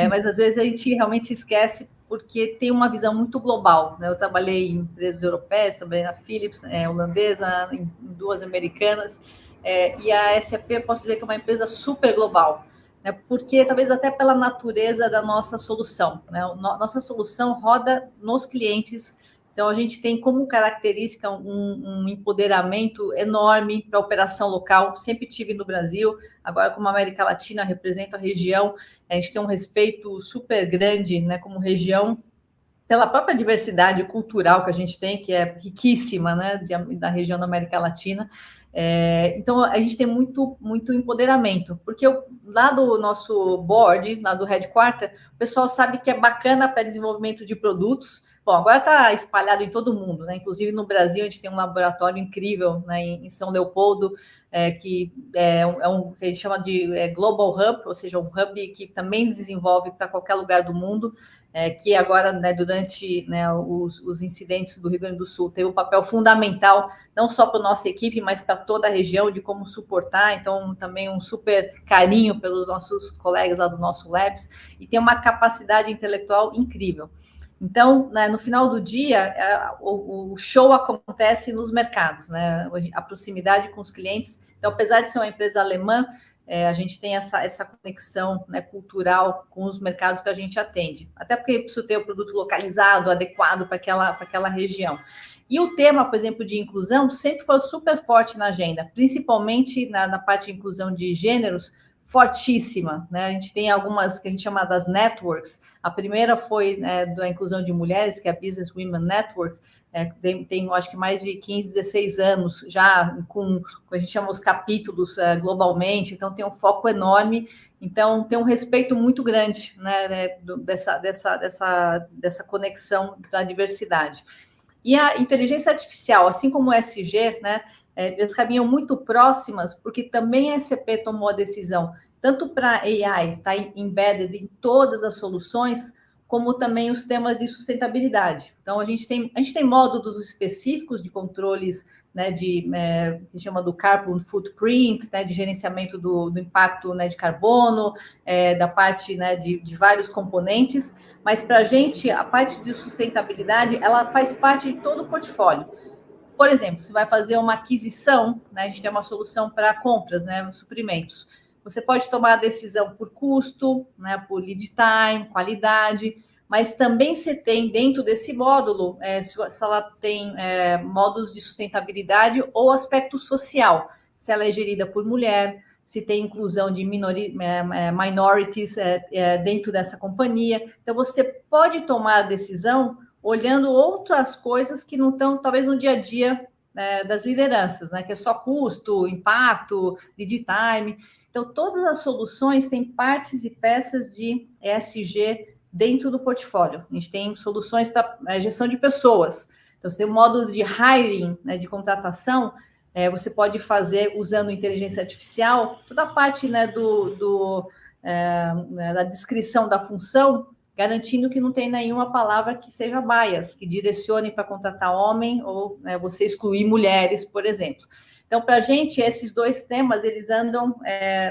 mas às vezes a gente realmente esquece porque tem uma visão muito global, né? Eu trabalhei em empresas europeias, trabalhei na Philips, holandesa, em 2 americanas, e a SAP, posso dizer que é uma empresa super global, né? Porque talvez até pela natureza da nossa solução, né? Nossa solução roda nos clientes. Então, a gente tem como característica um empoderamento enorme para a operação local. Sempre tive no Brasil, agora como América Latina, represento a região. A gente tem um respeito super grande, né, como região, pela própria diversidade cultural que a gente tem, que é riquíssima, né, da região da América Latina. Então, a gente tem muito, muito empoderamento, porque lá do nosso board, lá do headquarter, o pessoal sabe que é bacana para desenvolvimento de produtos. Bom, agora está espalhado em todo mundo, né? Inclusive no Brasil, a gente tem um laboratório incrível, né, em São Leopoldo, que que a gente chama de Global Hub, ou seja, um hub que também desenvolve para qualquer lugar do mundo. Que agora, né, durante, né, os incidentes do Rio Grande do Sul, teve um papel fundamental, não só para a nossa equipe, mas para toda a região, de como suportar. Então, também um super carinho pelos nossos colegas lá do nosso Labs, e tem uma capacidade intelectual incrível. Então, né, no final do dia, o show acontece nos mercados, né? A proximidade com os clientes. Então, apesar de ser uma empresa alemã, a gente tem essa conexão, né, cultural com os mercados que a gente atende. Até porque precisa ter o produto localizado, adequado para aquela região. E o tema, por exemplo, de inclusão sempre foi super forte na agenda, principalmente na parte de inclusão de gêneros, fortíssima, né? A gente tem algumas que a gente chama das networks. A primeira foi, né, da inclusão de mulheres, que é a Business Women Network, tem, acho que mais de 15, 16 anos já, com a gente chama os capítulos globalmente, então tem um foco enorme, então tem um respeito muito grande, né, dessa conexão da diversidade. E a inteligência artificial, assim como o SG, né, eles caminham muito próximas, porque também a SAP tomou a decisão, tanto para AI, tá embedded em todas as soluções, como também os temas de sustentabilidade. Então, a gente tem módulos específicos de controles, né, que chama do carbon footprint, né, de gerenciamento do impacto, né, de carbono, da parte, né, de vários componentes, mas para a gente, a parte de sustentabilidade, ela faz parte de todo o portfólio. Por exemplo, você vai fazer uma aquisição, né, a gente tem uma solução para compras, né, suprimentos. Você pode tomar a decisão por custo, né, por lead time, qualidade, mas também você tem dentro desse módulo, se ela tem módulos de sustentabilidade ou aspecto social, se ela é gerida por mulher, se tem inclusão de minorities dentro dessa companhia. Então, você pode tomar a decisão olhando outras coisas que não estão, talvez, no dia a dia das lideranças, né? Que é só custo, impacto, lead time. Então, todas as soluções têm partes e peças de ESG dentro do portfólio. A gente tem soluções para gestão de pessoas. Então, você tem um módulo de hiring, né, de contratação, você pode fazer usando inteligência artificial, toda a parte, né, da descrição da função, garantindo que não tem nenhuma palavra que seja bias, que direcione para contratar homem ou, né, você excluir mulheres, por exemplo. Então, para a gente, esses dois temas, eles andam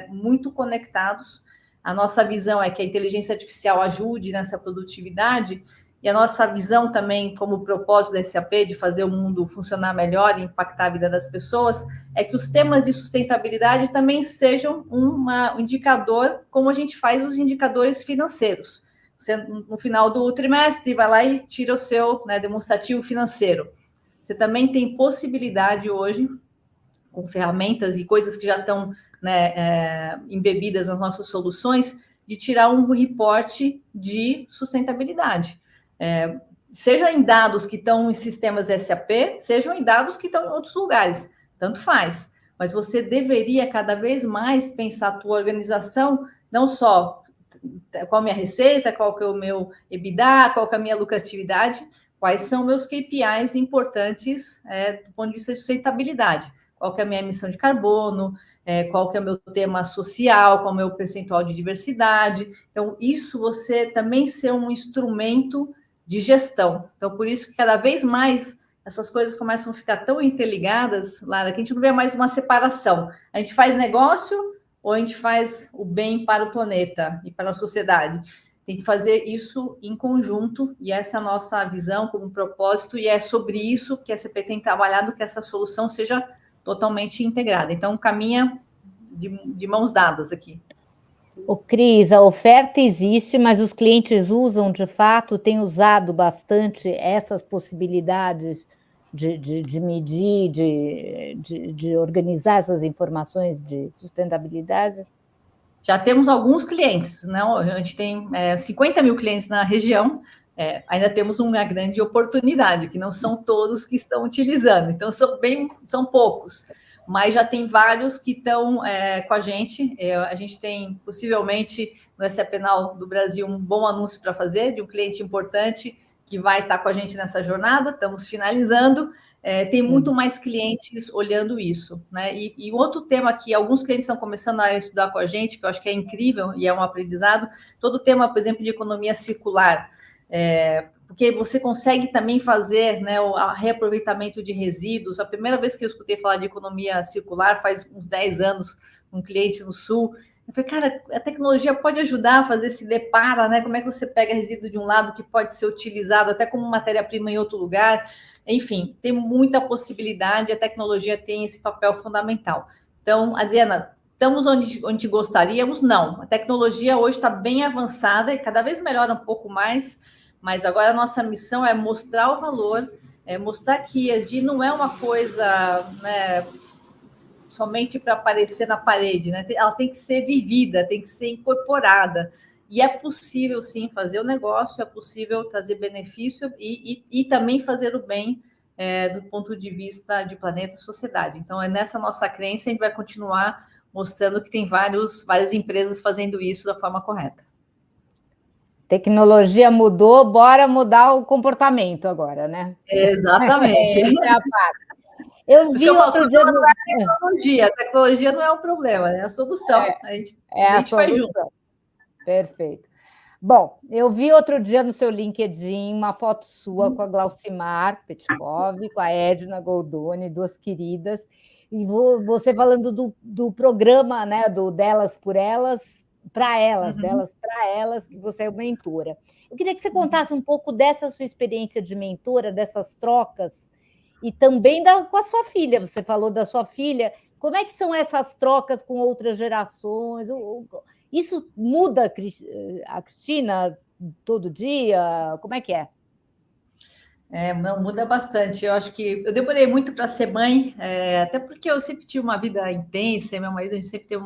muito conectados. A nossa visão é que a inteligência artificial ajude nessa produtividade, e a nossa visão também, como propósito da SAP, de fazer o mundo funcionar melhor e impactar a vida das pessoas, é que os temas de sustentabilidade também sejam um indicador, como a gente faz os indicadores financeiros. Você, no final do trimestre, vai lá e tira o seu, né, demonstrativo financeiro. Você também tem possibilidade hoje, com ferramentas e coisas que já estão, né, embebidas nas nossas soluções, de tirar um reporte de sustentabilidade. Seja em dados que estão em sistemas SAP, sejam em dados que estão em outros lugares, tanto faz. Mas você deveria cada vez mais pensar a tua organização, não só qual a minha receita, qual que é o meu EBITDA, qual que é a minha lucratividade, quais são meus KPIs importantes do ponto de vista de sustentabilidade. Qual que é a minha emissão de carbono, qual que é o meu tema social, qual é o meu percentual de diversidade. Então, isso você também ser um instrumento de gestão. Então, por isso que cada vez mais essas coisas começam a ficar tão interligadas, Lara, que a gente não vê mais uma separação. A gente faz negócio ou a gente faz o bem para o planeta e para a sociedade? Tem que fazer isso em conjunto, e essa é a nossa visão como propósito, e é sobre isso que a CP tem trabalhado, que essa solução seja totalmente integrada. Então, caminha de mãos dadas aqui. Ô, Cris, a oferta existe, mas os clientes usam, de fato, têm usado bastante essas possibilidades de medir, de organizar essas informações de sustentabilidade? Já temos alguns clientes, né? A gente tem 50 mil clientes na região, ainda temos uma grande oportunidade, que não são todos que estão utilizando, então são poucos, mas já tem vários que estão com a gente. A gente tem, possivelmente, no SAP Now do Brasil, um bom anúncio para fazer, de um cliente importante que vai estar com a gente nessa jornada, estamos finalizando. Tem muito mais clientes olhando isso, né? E outro tema que alguns clientes estão começando a estudar com a gente, que eu acho que é incrível e é um aprendizado, todo o tema, por exemplo, de economia circular, porque você consegue também fazer, né, o reaproveitamento de resíduos. A primeira vez que eu escutei falar de economia circular faz uns 10 anos, um cliente no Sul. Eu falei, cara, a tecnologia pode ajudar a fazer esse depara, né? Como é que você pega resíduo de um lado que pode ser utilizado até como matéria-prima em outro lugar? Enfim, tem muita possibilidade, a tecnologia tem esse papel fundamental. Então, Adriana, estamos onde gostaríamos? Não. A tecnologia hoje está bem avançada e cada vez melhora um pouco mais, mas agora a nossa missão é mostrar o valor, mostrar que a ESG não é uma coisa, né, somente para aparecer na parede, né? Ela tem que ser vivida, tem que ser incorporada. E é possível, sim, fazer o negócio, é possível trazer benefício e também fazer o bem do ponto de vista de planeta e sociedade. Então, é nessa nossa crença, a gente vai continuar mostrando que tem várias empresas fazendo isso da forma correta. Tecnologia mudou, bora mudar o comportamento agora, né? Exatamente. Essa é a parte. Eu vi outro dia... Não é a tecnologia não é o problema, é a solução. A gente faz junto. Perfeito. Bom, eu vi outro dia no seu LinkedIn uma foto sua com a Glaucimar Petkov, com a Edna Goldoni, duas queridas, e você falando do programa, né, do Delas por Elas, para elas, delas para elas, que você é mentora. Eu queria que você contasse um pouco dessa sua experiência de mentora, dessas trocas, e também com a sua filha. Você falou da sua filha. Como é que são essas trocas com outras gerações? Isso muda a Cristina todo dia? Como é que é? Não, muda bastante. Eu acho que eu demorei muito para ser mãe, até porque eu sempre tive uma vida intensa, meu marido, a gente sempre teve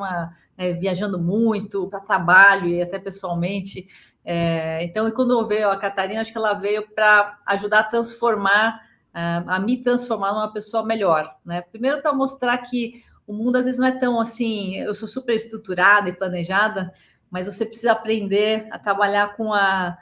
viajando muito para trabalho e até pessoalmente. Então, quando veio a Catarina, acho que ela veio para ajudar a transformar, a me transformar numa pessoa melhor, né? Primeiro, para mostrar que o mundo às vezes não é tão assim. Eu sou super estruturada e planejada, mas você precisa aprender a trabalhar com a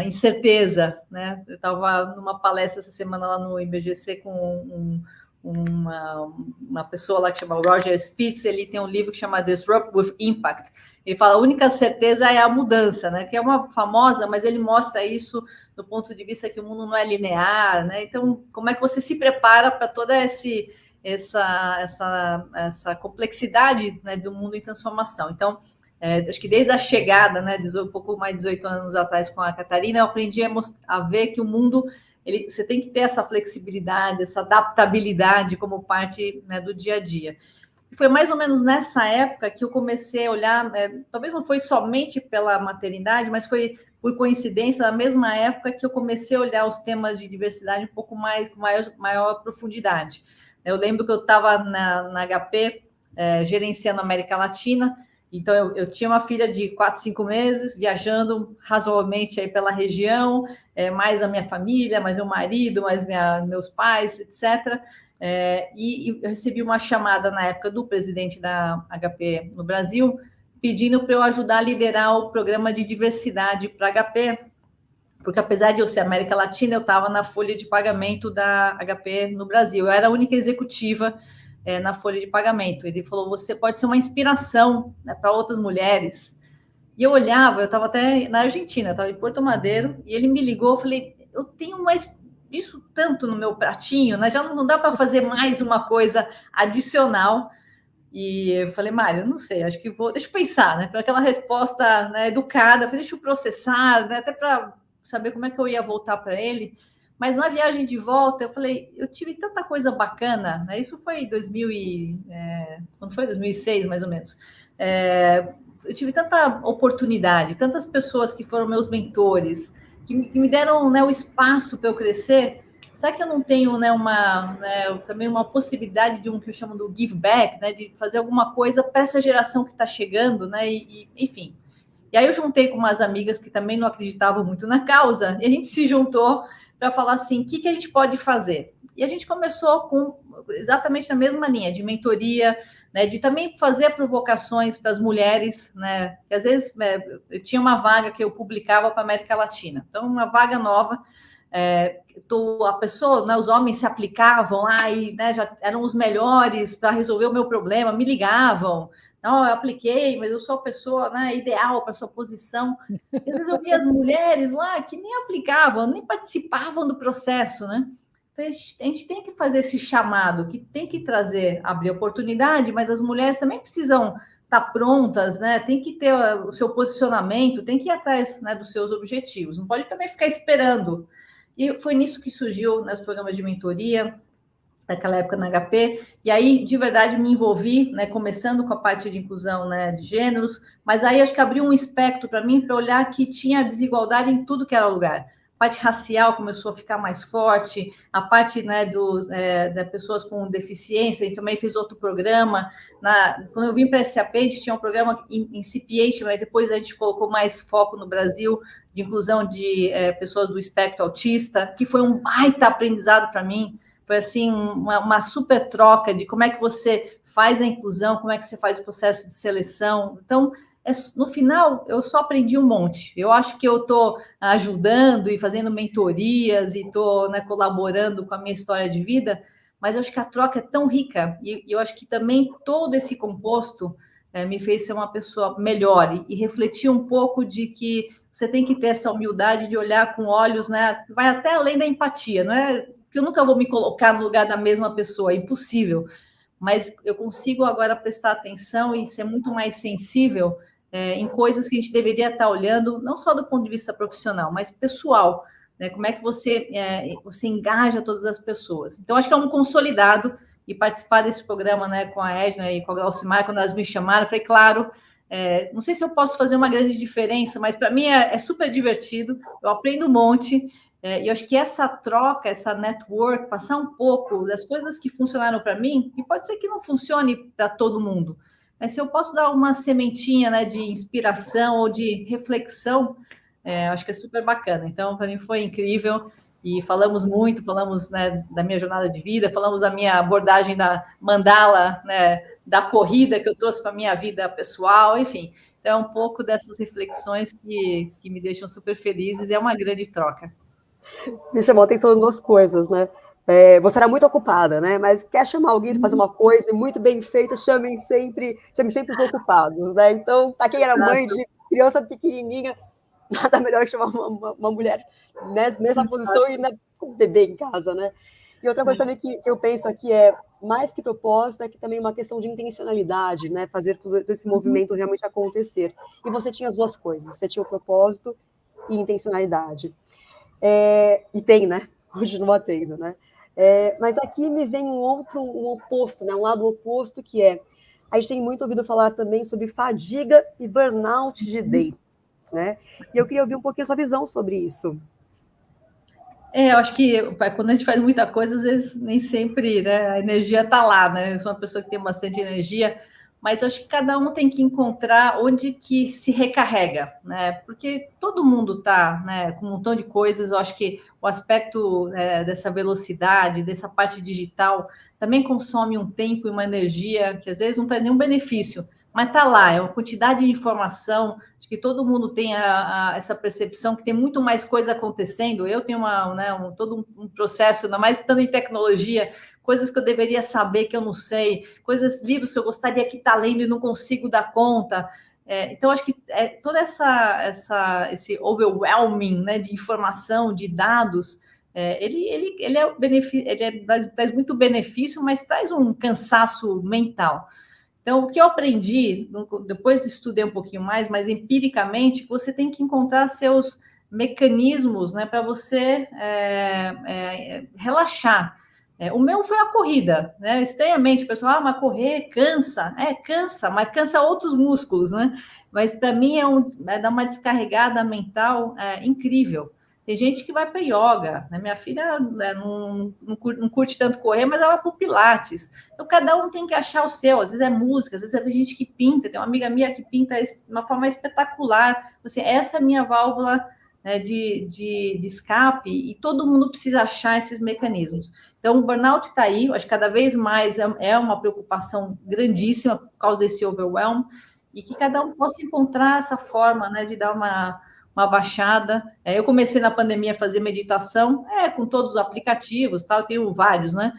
incerteza, né? Eu estava numa palestra essa semana lá no IBGC com uma pessoa lá que chama Roger Spitz. Ele tem um livro que chama Disrupt with Impact. Ele fala: a única certeza é a mudança, né? Que é uma famosa, mas ele mostra isso do ponto de vista que o mundo não é linear, né? Então, como é que você se prepara para toda essa complexidade, né, do mundo em transformação? Então, acho que desde a chegada, né, um pouco mais de 18 anos atrás com a Catarina, eu aprendi a ver que o mundo, você tem que ter essa flexibilidade, essa adaptabilidade como parte, né, do dia a dia. E foi mais ou menos nessa época que eu comecei a olhar, talvez não foi somente pela maternidade, mas foi por coincidência, na mesma época que eu comecei a olhar os temas de diversidade um pouco mais, com maior profundidade. Eu lembro que eu estava na HP, gerenciando a América Latina. Então, eu tinha uma filha de 4, 5 meses, viajando razoavelmente aí pela região, mais a minha família, mais meu marido, mais meus pais, etc. E eu recebi uma chamada na época do presidente da HP no Brasil, pedindo para eu ajudar a liderar o programa de diversidade para a HP, porque apesar de eu ser América Latina, eu estava na folha de pagamento da HP no Brasil. Eu era a única executiva na folha de pagamento. Ele falou: você pode ser uma inspiração, né, para outras mulheres. E eu olhava, eu estava até na Argentina, eu estava em Porto Madeiro, e ele me ligou, eu falei: eu tenho isso tanto no meu pratinho, né? Já não dá para fazer mais uma coisa adicional. E eu falei, Mário, não sei, acho que deixa eu pensar, né? Para aquela resposta, né, educada, falei, deixa eu processar, né? Até para saber como é que eu ia voltar para ele. Mas na viagem de volta, eu falei, eu tive tanta coisa bacana, né? Isso foi em quando foi 2006, mais ou menos. Eu tive tanta oportunidade, tantas pessoas que foram meus mentores, que me deram, né, o espaço para eu crescer. Será que eu não tenho, né, também uma possibilidade de que eu chamo do give back, né, de fazer alguma coisa para essa geração que está chegando, né, enfim. E aí eu juntei com umas amigas que também não acreditavam muito na causa, e a gente se juntou para falar assim, o que a gente pode fazer? E a gente começou com exatamente na mesma linha, de mentoria, né, de também fazer provocações para as mulheres, né, que às vezes eu tinha uma vaga que eu publicava para a América Latina, então uma vaga nova, a pessoa, né, os homens se aplicavam lá e, né, já eram os melhores para resolver o meu problema, me ligavam, não, eu apliquei, mas eu sou a pessoa, né, ideal para a sua posição. E às vezes eu via as mulheres lá que nem aplicavam, nem participavam do processo, né? Então, a gente tem que fazer esse chamado, que tem que abrir oportunidade, mas as mulheres também precisam estar prontas, né? Tem que ter o seu posicionamento, tem que ir atrás, né, dos seus objetivos, não pode também ficar esperando. E foi nisso que surgiu nos programas de mentoria, naquela época na HP, e aí, de verdade, me envolvi, né, começando com a parte de inclusão, né, de gêneros, mas aí acho que abriu um espectro para mim, para olhar que tinha desigualdade em tudo que era lugar. A parte racial começou a ficar mais forte, a parte, né, das pessoas com deficiência, a gente também fez outro programa. Quando eu vim para a SAP, a gente tinha um programa incipiente, mas depois a gente colocou mais foco no Brasil, de inclusão de pessoas do espectro autista, que foi um baita aprendizado para mim. Foi assim uma super troca de como é que você faz a inclusão, como é que você faz o processo de seleção. Então, no final, eu só aprendi um monte. Eu acho que eu estou ajudando e fazendo mentorias e estou, né, colaborando com a minha história de vida, mas eu acho que a troca é tão rica e eu acho que também todo esse composto me fez ser uma pessoa melhor e refletir um pouco de que você tem que ter essa humildade de olhar com olhos, né, vai até além da empatia, não é? Porque eu nunca vou me colocar no lugar da mesma pessoa, é impossível. Mas eu consigo agora prestar atenção e ser muito mais sensível em coisas que a gente deveria estar olhando, não só do ponto de vista profissional, mas pessoal. Né? Como é que você engaja todas as pessoas? Então, acho que é um consolidado e participar desse programa, né, com a Edna e com a Glaucimar, quando elas me chamaram, foi claro. Não sei se eu posso fazer uma grande diferença, mas para mim é super divertido, eu aprendo um monte. E eu acho que essa troca, essa network, passar um pouco das coisas que funcionaram para mim, e pode ser que não funcione para todo mundo, mas se eu posso dar uma sementinha, né, de inspiração ou de reflexão, acho que é super bacana. Então, para mim foi incrível, e falamos muito, falamos, né, da minha jornada de vida, falamos da minha abordagem da mandala, né, da corrida que eu trouxe para a minha vida pessoal, enfim. Então, é um pouco dessas reflexões que me deixam super felizes, e é uma grande troca. Me chamou a atenção duas coisas, né? Você era muito ocupada, né? Mas quer chamar alguém para fazer uma coisa muito bem feita, chamem sempre os ocupados, né? Então, para quem era mãe de criança pequenininha, nada melhor que chamar uma mulher nessa posição e com um bebê em casa, né? E outra coisa também que eu penso aqui mais que propósito, é que também uma questão de intencionalidade, né? Fazer todo esse movimento realmente acontecer. E você tinha as duas coisas, você tinha o propósito e intencionalidade. E tem, né? Continua tendo, né? Mas aqui me vem um oposto, né? Um lado oposto, que a gente tem muito ouvido falar também sobre fadiga e burnout de dentro, né? E eu queria ouvir um pouquinho a sua visão sobre isso. Eu acho que quando a gente faz muita coisa, às vezes nem sempre, né, a energia está lá, né? Eu sou uma pessoa que tem bastante energia, mas eu acho que cada um tem que encontrar onde que se recarrega, né? Porque todo mundo está, né, com um montão de coisas. Eu acho que o aspecto dessa velocidade, dessa parte digital, também consome um tempo e uma energia que às vezes não traz nenhum benefício, mas está lá, é uma quantidade de informação. Acho que todo mundo tem essa percepção que tem muito mais coisa acontecendo. Eu tenho todo um processo, ainda mais estando em tecnologia, coisas que eu deveria saber que eu não sei, livros que eu gostaria de estar lendo e não consigo dar conta. Então, acho que todo esse overwhelming, né, de informação, de dados, ele traz muito benefício, mas traz um cansaço mental. Então, o que eu aprendi, depois estudei um pouquinho mais, mas empiricamente, você tem que encontrar seus mecanismos, né, para você relaxar. O meu foi a corrida, né? Estranhamente, o pessoal, mas correr cansa. Cansa, mas cansa outros músculos, né? Mas para mim dá uma descarregada mental incrível. Tem gente que vai para yoga, né? Minha filha não curte tanto correr, mas ela vai para o Pilates. Então, cada um tem que achar o seu. Às vezes é música, às vezes tem gente que pinta. Tem uma amiga minha que pinta de uma forma espetacular. Assim, essa é a minha válvula, né, de escape, e todo mundo precisa achar esses mecanismos. Então, o burnout está aí, acho que cada vez mais é uma preocupação grandíssima por causa desse overwhelm, e que cada um possa encontrar essa forma, né, de dar uma baixada. Eu comecei na pandemia a fazer meditação, com todos os aplicativos, tal, eu tenho vários, né?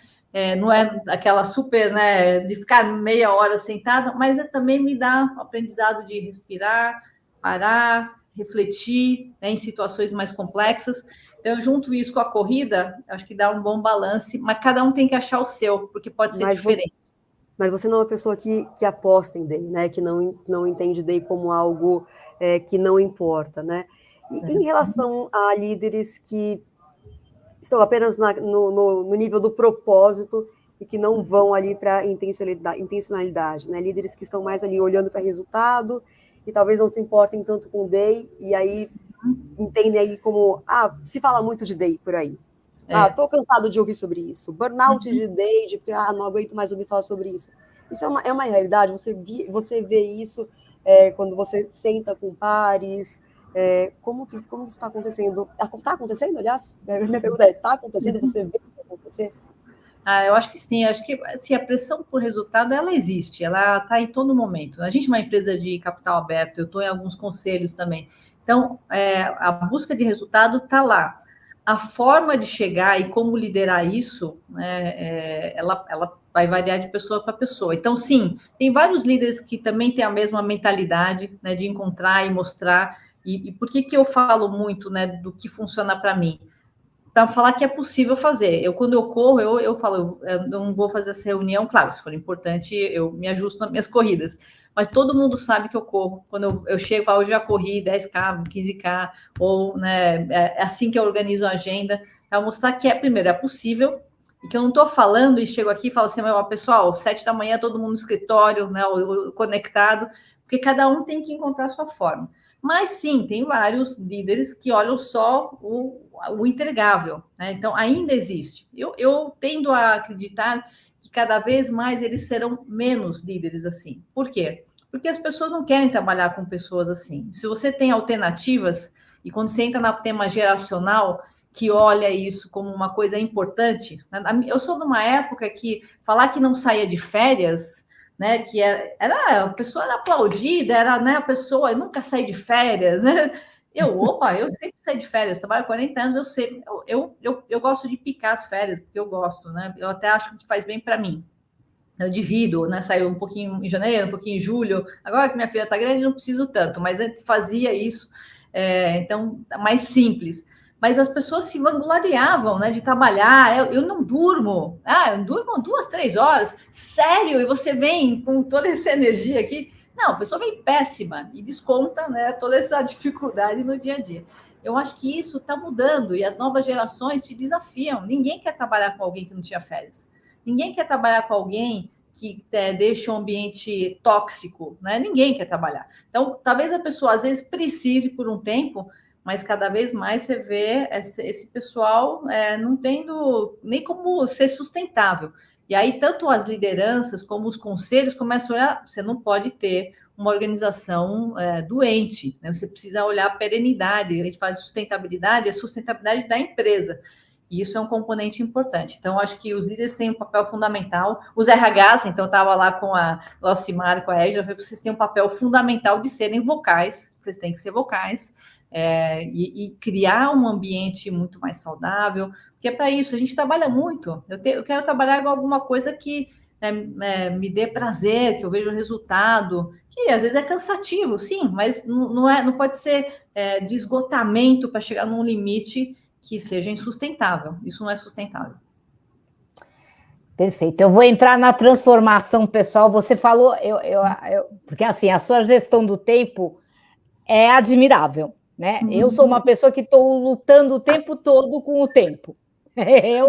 Não é aquela super, né, de ficar meia hora sentada, mas também me dá um aprendizado de respirar, parar, refletir, né, em situações mais complexas. Então, eu junto isso com a corrida, acho que dá um bom balanço, mas cada um tem que achar o seu, porque pode ser diferente. Mas você não é uma pessoa que aposta em DEI, né? Que não entende DEI como algo que não importa, né? E em relação a líderes que estão apenas no nível do propósito e que não vão ali para a intencionalidade, né? Líderes que estão mais ali olhando para resultado e talvez não se importem tanto com o DEI, e aí entendem aí como, se fala muito de DEI por aí. Estou cansado de ouvir sobre isso. Burnout de DEI, de que não aguento mais ouvir falar sobre isso. Isso é uma realidade, você vê isso quando você senta com pares. Como isso está acontecendo? Está acontecendo, aliás? Minha pergunta está acontecendo? Você vê isso acontecer? Eu acho que sim, acho que assim, a pressão por resultado, ela existe, ela está em todo momento. A gente é uma empresa de capital aberto, eu estou em alguns conselhos também. Então, a busca de resultado está lá. A forma de chegar e como liderar isso, né, ela vai variar de pessoa para pessoa. Então, sim, tem vários líderes que também têm a mesma mentalidade, né, de encontrar e mostrar. E por que eu falo muito, né, do que funciona para mim? Para falar que é possível fazer. Quando eu corro, eu falo, eu não vou fazer essa reunião, claro, se for importante, eu me ajusto nas minhas corridas, mas todo mundo sabe que eu corro. Quando eu chego e falo, eu já corri 10K, 15K, ou, né, é assim que eu organizo a agenda, para mostrar que, primeiro, é possível, e que eu não estou falando e chego aqui e falo assim, pessoal, 7 da manhã, todo mundo no escritório, né, conectado, porque cada um tem que encontrar a sua forma. Mas sim, tem vários líderes que olham só o entregável, né? Então, ainda existe. Eu tendo a acreditar que cada vez mais eles serão menos líderes assim. Por quê? Porque as pessoas não querem trabalhar com pessoas assim. Se você tem alternativas, e quando você entra no tema geracional, que olha isso como uma coisa importante, né? Eu sou de uma época que falar que não saía de férias, né, que a pessoa era aplaudida, era, né, a pessoa, eu nunca saí de férias, né? Eu sempre saí de férias, eu trabalho há 40 anos, eu sei, eu gosto de picar as férias, porque eu gosto, né? Eu até acho que faz bem para mim. Eu divido, né? Saiu um pouquinho em janeiro, um pouquinho em julho. Agora que minha filha está grande, não preciso tanto, mas antes fazia isso, então, mais simples. Mas as pessoas se vangloriavam, né, de trabalhar. Eu não durmo. Eu durmo 2, 3 horas. Sério? E você vem com toda essa energia aqui? Não, a pessoa vem péssima e desconta, né, toda essa dificuldade no dia a dia. Eu acho que isso está mudando e as novas gerações te desafiam. Ninguém quer trabalhar com alguém que não tinha férias. Ninguém quer trabalhar com alguém que deixa um ambiente tóxico, né? Ninguém quer trabalhar. Então, talvez a pessoa às vezes precise por um tempo, mas cada vez mais você vê esse pessoal não tendo nem como ser sustentável. E aí, tanto as lideranças como os conselhos começam a olhar, você não pode ter uma organização doente, né? Você precisa olhar a perenidade. A gente fala de sustentabilidade, a sustentabilidade da empresa. E isso é um componente importante. Então, acho que os líderes têm um papel fundamental. Os RHs, então, eu estava lá com a Locimar, com a Edna, vocês têm um papel fundamental de serem vocais, vocês têm que ser vocais, e criar um ambiente muito mais saudável, porque é para isso, a gente trabalha muito. Eu quero trabalhar com alguma coisa que me dê prazer, que eu veja o resultado, que às vezes é cansativo, sim, mas não pode ser de esgotamento para chegar num limite que seja insustentável. Isso não é sustentável. Perfeito. Eu vou entrar na transformação pessoal. Você falou, porque assim, a sua gestão do tempo é admirável, né? Eu sou uma pessoa que estou lutando o tempo todo com o tempo.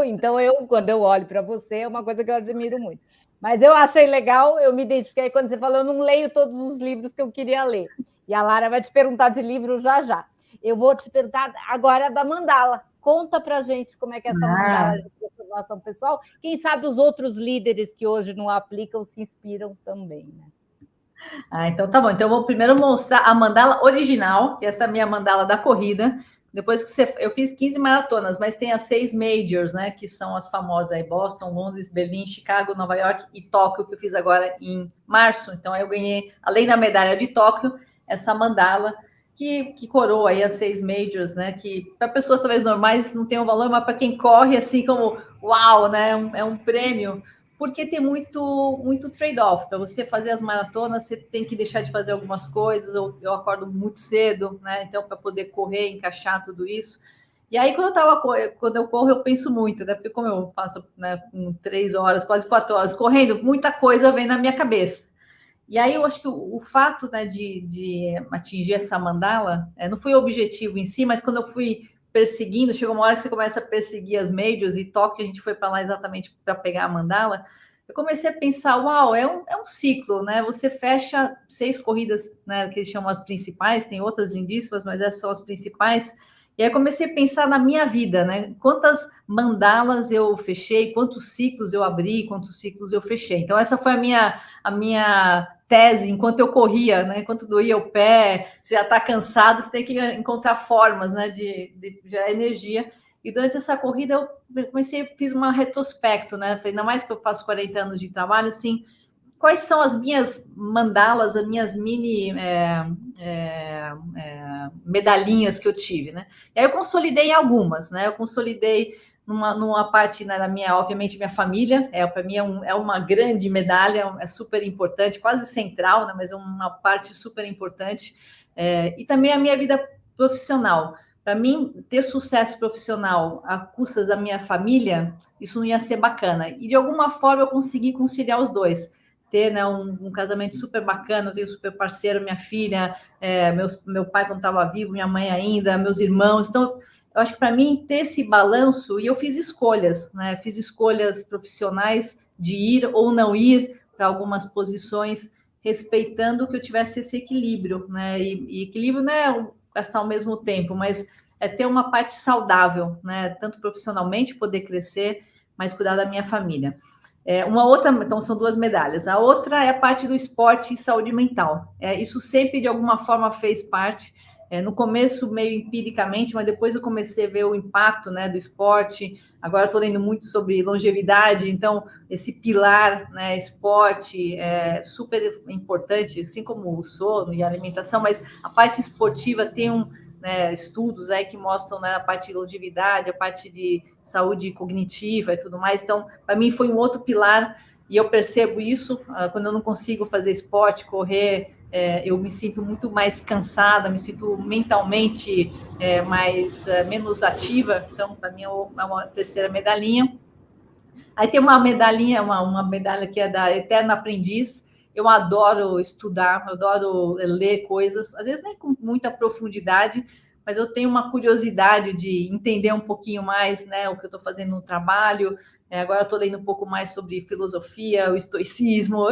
Então, quando eu olho para você, é uma coisa que eu admiro muito. Mas eu achei legal, eu me identifiquei quando você falou, eu não leio todos os livros que eu queria ler. E a Lara vai te perguntar de livro já já. Eu vou te perguntar agora da mandala. Conta para a gente como é que é essa mandala de transformação pessoal. Quem sabe os outros líderes que hoje não aplicam se inspiram também, né? Então tá bom. Então eu vou primeiro mostrar a mandala original, que essa é a minha mandala da corrida. Depois que eu fiz 15 maratonas, mas tem as 6 majors, né? Que são as famosas aí: Boston, Londres, Berlim, Chicago, Nova York e Tóquio, que eu fiz agora em março. Então eu ganhei, além da medalha de Tóquio, essa mandala que coroa aí as 6 majors, né? Que para pessoas talvez normais não tenham valor, mas para quem corre, assim como uau, né? É um prêmio. Porque tem muito trade-off. Para você fazer as maratonas, você tem que deixar de fazer algumas coisas. Eu acordo muito cedo, né? Então, para poder correr, encaixar tudo isso. E aí, quando eu corro, eu penso muito, né? Porque como eu faço, né, com 3 horas, quase 4 horas correndo, muita coisa vem na minha cabeça. E aí eu acho que o fato, né, de atingir essa mandala, não foi o objetivo em si, mas quando eu fui perseguindo, chegou uma hora que você começa a perseguir as majors, e Tóquio a gente foi para lá exatamente para pegar a mandala, eu comecei a pensar, uau, é um ciclo, né? Você fecha 6 corridas, né, que eles chamam as principais, tem outras lindíssimas, mas essas são as principais. E aí comecei a pensar na minha vida, né? Quantas mandalas eu fechei, quantos ciclos eu abri, quantos ciclos eu fechei. Então essa foi a minha tese enquanto eu corria, né? Enquanto doía o pé, você já está cansado, você tem que encontrar formas, né, de gerar energia. E durante essa corrida eu fiz uma retrospecto, né? Falei, ainda mais que eu faço 40 anos de trabalho, assim, quais são as minhas mandalas, as minhas mini medalhinhas que eu tive, né? E aí eu consolidei algumas, né? Eu consolidei numa parte, né, da minha, obviamente, minha família, para mim é uma grande medalha, é super importante, quase central, né, mas é uma parte super importante, e também a minha vida profissional. Para mim, ter sucesso profissional a custas da minha família, isso não ia ser bacana. E, de alguma forma, eu consegui conciliar os dois. Ter, né, um casamento super bacana, eu tenho um super parceiro, minha filha, meu pai quando estava vivo, minha mãe ainda, meus irmãos. Então, eu acho que para mim ter esse balanço, e eu fiz escolhas, né? Fiz escolhas profissionais de ir ou não ir para algumas posições, respeitando que eu tivesse esse equilíbrio, né? E equilíbrio não é gastar ao mesmo tempo, mas é ter uma parte saudável, né? Tanto profissionalmente, poder crescer, mas cuidar da minha família. Uma outra, então são 2 medalhas. A outra é a parte do esporte e saúde mental. Isso sempre, de alguma forma, fez parte. No começo, meio empiricamente, mas depois eu comecei a ver o impacto, né, do esporte. Agora estou lendo muito sobre longevidade, então esse pilar, né, esporte, é super importante, assim como o sono e a alimentação, mas a parte esportiva tem né, estudos aí que mostram, né, a parte de longevidade, a parte de saúde cognitiva e tudo mais. Então, para mim foi um outro pilar, e eu percebo isso quando eu não consigo fazer esporte, correr, eu me sinto muito mais cansada, me sinto mentalmente menos ativa. Então, para mim, é uma terceira medalhinha. Aí tem uma medalhinha, uma medalha que é da Eterna Aprendiz. Eu adoro estudar, eu adoro ler coisas, às vezes nem com muita profundidade, mas eu tenho uma curiosidade de entender um pouquinho mais, né, o que eu estou fazendo no trabalho. Agora eu estou lendo um pouco mais sobre filosofia, o estoicismo.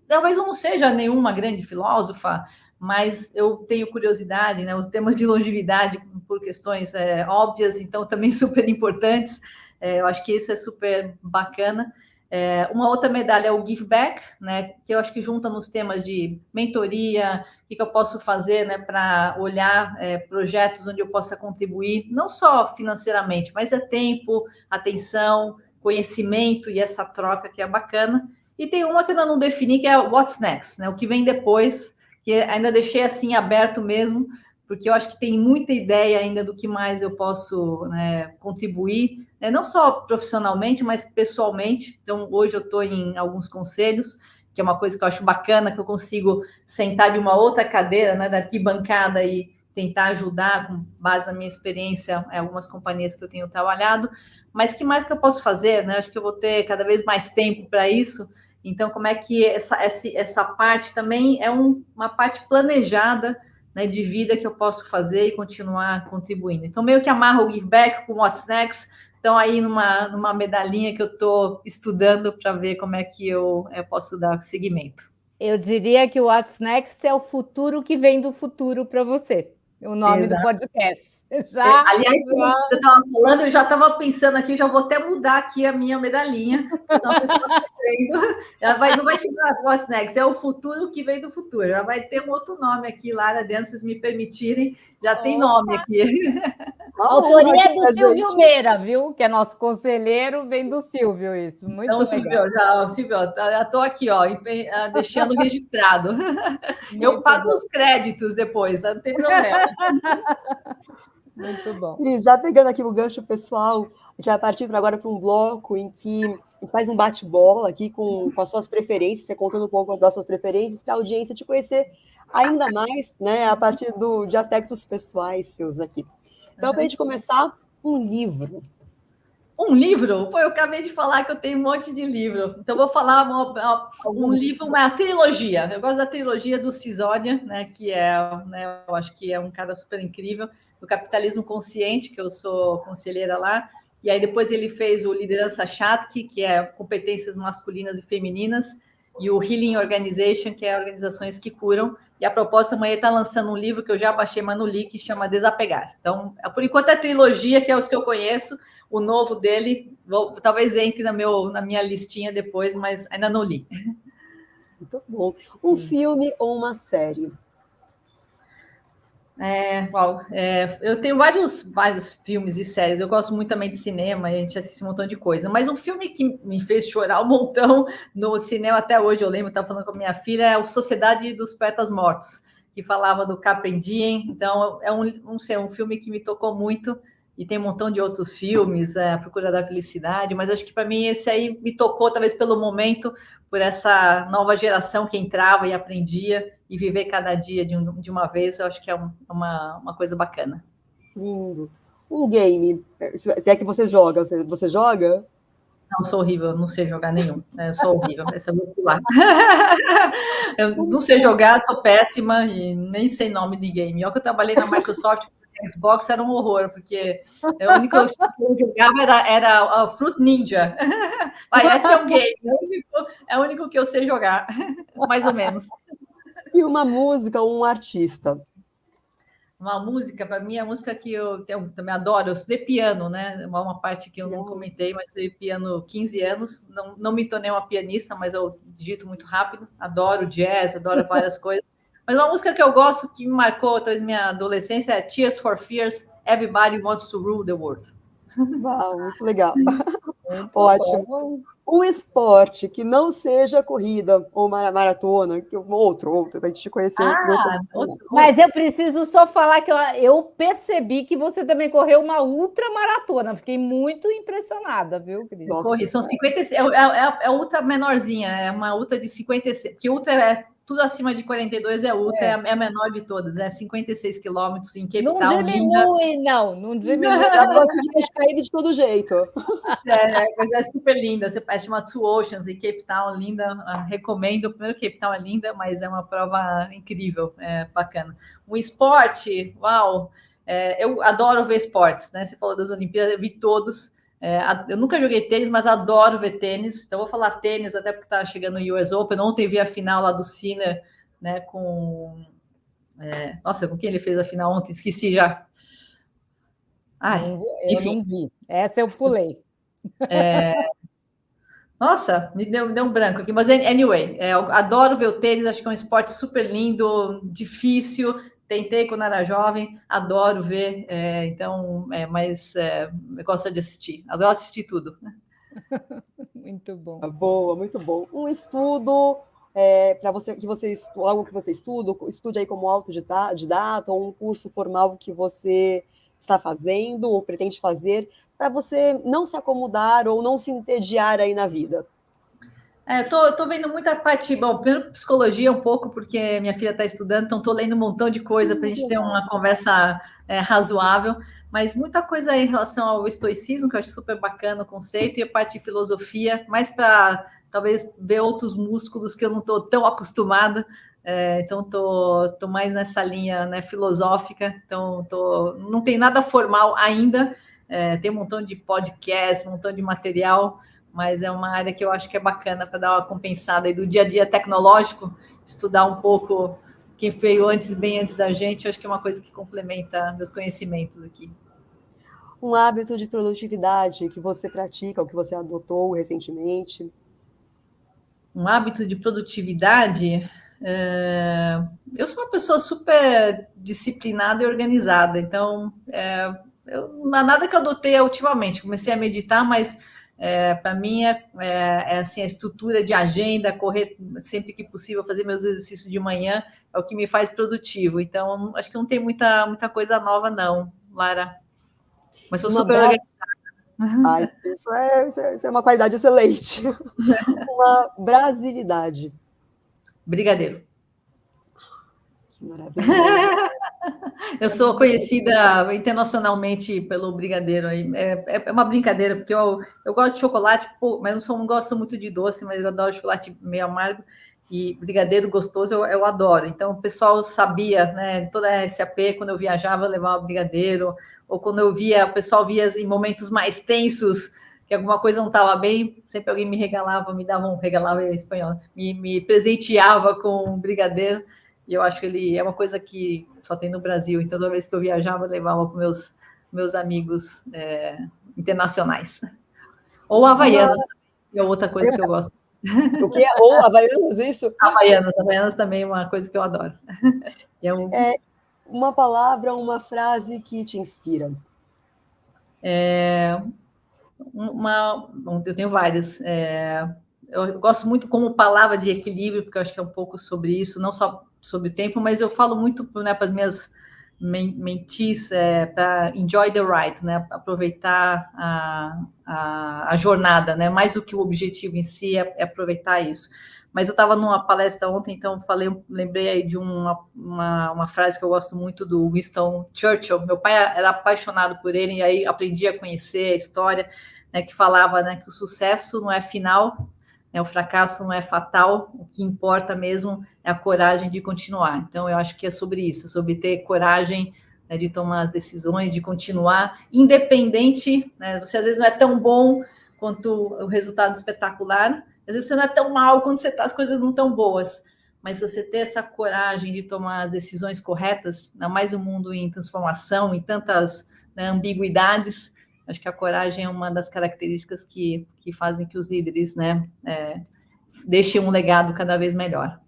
Talvez eu não seja nenhuma grande filósofa, mas eu tenho curiosidade, né? Os temas de longevidade, por questões óbvias, então também super importantes. Eu acho que isso é super bacana. Uma outra medalha é o Give Back, né, que eu acho que junta nos temas de mentoria, o que eu posso fazer, né, para olhar projetos onde eu possa contribuir, não só financeiramente, mas tempo, atenção, conhecimento e essa troca que é bacana. E tem uma que eu ainda não defini, que é o What's Next, né, o que vem depois, que ainda deixei assim aberto mesmo, porque eu acho que tem muita ideia ainda do que mais eu posso, né, contribuir, né, não só profissionalmente, mas pessoalmente. Então, hoje eu estou em alguns conselhos, que é uma coisa que eu acho bacana, que eu consigo sentar de uma outra cadeira, né, da arquibancada, e tentar ajudar, com base na minha experiência, em algumas companhias que eu tenho trabalhado. Mas que mais que eu posso fazer, né? Acho que eu vou ter cada vez mais tempo para isso. Então, como é que essa parte também é uma parte planejada, né, de vida que eu posso fazer e continuar contribuindo. Então, meio que amarro o Give Back com o What's Next. Então, aí numa medalhinha que eu estou estudando para ver como é que eu posso dar seguimento. Eu diria que o What's Next é o futuro que vem do futuro para você. O nome do podcast. Aliás, você estava falando, eu já estava pensando aqui, já vou até mudar aqui a minha medalhinha. Eu sou uma pessoa não vai chamar What's Next, é o futuro que vem do futuro. Já vai ter um outro nome aqui lá dentro, se vocês me permitirem. Já tem nome aqui. A autoria é do Silvio Meira, viu? Que é nosso conselheiro, vem do Silvio, isso. Muito legal. Silvio, já estou aqui, ó, deixando registrado. Eu pago os créditos depois, não tem problema. Muito bom. Cris, já pegando aqui o gancho pessoal, a gente vai partir agora para um bloco em que a gente faz um bate-bola aqui com as suas preferências, você contando um pouco das suas preferências, para a audiência te conhecer ainda mais, né, a partir de aspectos pessoais seus aqui. Então, para a gente começar, um livro. Um livro? Pô, eu acabei de falar que eu tenho um monte de livro. Então, vou falar um livro, uma trilogia. Eu gosto da trilogia do Sisodia, né, que né, eu acho que é um cara super incrível, do Capitalismo Consciente, que eu sou conselheira lá. E aí depois ele fez o Liderança Shatki, que é competências masculinas e femininas, e o Healing Organization, que é organizações que curam. E a propósito, amanhã está lançando um livro que eu já baixei, mas não li, que chama Desapegar. Então, por enquanto, é a trilogia, que é os que eu conheço. O novo dele, talvez entre na minha listinha depois, mas ainda não li. Muito bom. Um filme ou uma série? Eu tenho vários filmes e séries. Eu gosto muito também de cinema, a gente assiste um montão de coisa. Mas um filme que me fez chorar um montão no cinema até hoje, eu lembro, estava falando com a minha filha, é o Sociedade dos Poetas Mortos, que falava do Carpe Diem. Então, é um filme que me tocou muito. E tem um montão de outros filmes, A Procura da Felicidade, mas acho que para mim esse aí me tocou, talvez pelo momento, por essa nova geração que entrava e aprendia, e viver cada dia de uma vez, eu acho que é uma coisa bacana. Lindo. Um game, se é que você joga, você joga? Não, sou horrível, não sei jogar nenhum, né? Eu sou horrível, essa eu vou pular. Eu não sei jogar, sou péssima e nem sei nome de game. Eu que eu trabalhei na Microsoft, Xbox era um horror, porque o único que eu jogava era a Fruit Ninja. Esse é um game, é o único que eu sei jogar, mais ou menos. E uma música ou um artista? Uma música, para mim, a música que eu também adoro, eu estudei piano, né? Uma parte que eu não comentei, mas estudei piano 15 anos, não me tornei uma pianista, mas eu digito muito rápido, adoro jazz, adoro várias coisas. Mas uma música que eu gosto, que me marcou talvez minha adolescência, é Tears for Fears, Everybody Wants to Rule the World. Uau, muito legal. Muito ótimo. Bom. Um esporte que não seja corrida ou maratona, outro, para a gente te conhecer. Mas eu preciso só falar que eu percebi que você também correu uma ultramaratona. Fiquei muito impressionada, viu, Cris? Corri, são 56, é ultra menorzinha, é uma ultra de 56, porque ultra é tudo acima de 42 é ultra, é a menor de todas, é 56 quilômetros em Cape Town. Não diminui. Ela gosta de cair de todo jeito. Mas é super linda, você chama Two Oceans em Cape Town, linda, recomendo. Primeiro, Cape Town é linda, mas é uma prova incrível, bacana. Um esporte, uau, eu adoro ver esportes, né? Você falou das Olimpíadas, eu vi todos. Eu nunca joguei tênis, mas adoro ver tênis. Então, vou falar tênis, até porque está chegando o US Open. Ontem vi a final lá do Sinner, né? Nossa, com quem ele fez a final ontem? Esqueci já. Enfim. Não vi. Essa eu pulei. Nossa, me deu um branco aqui. Mas, anyway, eu adoro ver o tênis. Acho que é um esporte super lindo, difícil. Tentei quando era jovem, adoro ver, mas eu gosto de assistir, adoro assistir tudo. Muito bom. Boa, muito bom. Um estudo para você, algo que você estude aí como autodidata, ou um curso formal que você está fazendo ou pretende fazer, para você não se acomodar ou não se entediar aí na vida. Tô vendo muita parte, bom, primeiro psicologia um pouco, porque minha filha está estudando, então estou lendo um montão de coisa para a gente ter uma conversa razoável, mas muita coisa em relação ao estoicismo, que eu acho super bacana o conceito, e a parte de filosofia, mais para talvez ver outros músculos que eu não estou tão acostumada, então tô mais nessa linha, né, filosófica, então não tem nada formal ainda, tem um montão de podcast, um montão de material, mas é uma área que eu acho que é bacana para dar uma compensada aí do dia a dia tecnológico, estudar um pouco quem veio antes, bem antes da gente, eu acho que é uma coisa que complementa meus conhecimentos aqui. Um hábito de produtividade que você pratica, ou que você adotou recentemente? Um hábito de produtividade, eu sou uma pessoa super disciplinada e organizada, então não há nada que eu adotei ultimamente, comecei a meditar, mas para mim assim, a estrutura de agenda, correr sempre que possível, fazer meus exercícios de manhã, é o que me faz produtivo. Então, acho que não tem muita coisa nova, não, Lara. Mas sou super organizada. Isso é uma qualidade excelente. Uma brasilidade. Brigadeiro. Que maravilhoso. Eu sou conhecida internacionalmente pelo brigadeiro aí. É uma brincadeira, porque eu gosto de chocolate, mas não gosto muito de doce, mas eu adoro chocolate meio amargo. E brigadeiro gostoso eu adoro. Então, o pessoal sabia, né? Toda a SAP, quando eu viajava, eu levava brigadeiro. Ou quando eu via, o pessoal via em momentos mais tensos, que alguma coisa não estava bem, sempre alguém me regalava, regalava em espanhol, me presenteava com um brigadeiro. E eu acho que ele é uma coisa que só tem no Brasil. Então, toda vez que eu viajava, eu levava para meus amigos internacionais. Ou havaianas, que é outra coisa que eu gosto. O que é? Ou havaianas, isso? Havaianas também é uma coisa que eu adoro. Uma palavra, uma frase que te inspira. Eu tenho várias. Eu gosto muito como palavra de equilíbrio, porque eu acho que é um pouco sobre isso, não só sobre o tempo, mas eu falo muito, né, para as minhas mentis, para enjoy the ride, né, aproveitar a jornada, né, mais do que o objetivo em si, é aproveitar isso. Mas eu estava numa palestra ontem, então lembrei aí de uma frase que eu gosto muito do Winston Churchill. Meu pai era apaixonado por ele, e aí aprendi a conhecer a história, né, que falava, né, que o sucesso não é final, né, o fracasso não é fatal, o que importa mesmo é a coragem de continuar. Então, eu acho que é sobre isso, sobre ter coragem, né, de tomar as decisões, de continuar, independente, né, você às vezes não é tão bom quanto o resultado espetacular, às vezes você não é tão mal quando as coisas não estão boas, mas se você ter essa coragem de tomar as decisões corretas, ainda mais um mundo em transformação, em tantas, né, ambiguidades, acho que a coragem é uma das características que fazem que os líderes, né, deixem um legado cada vez melhor.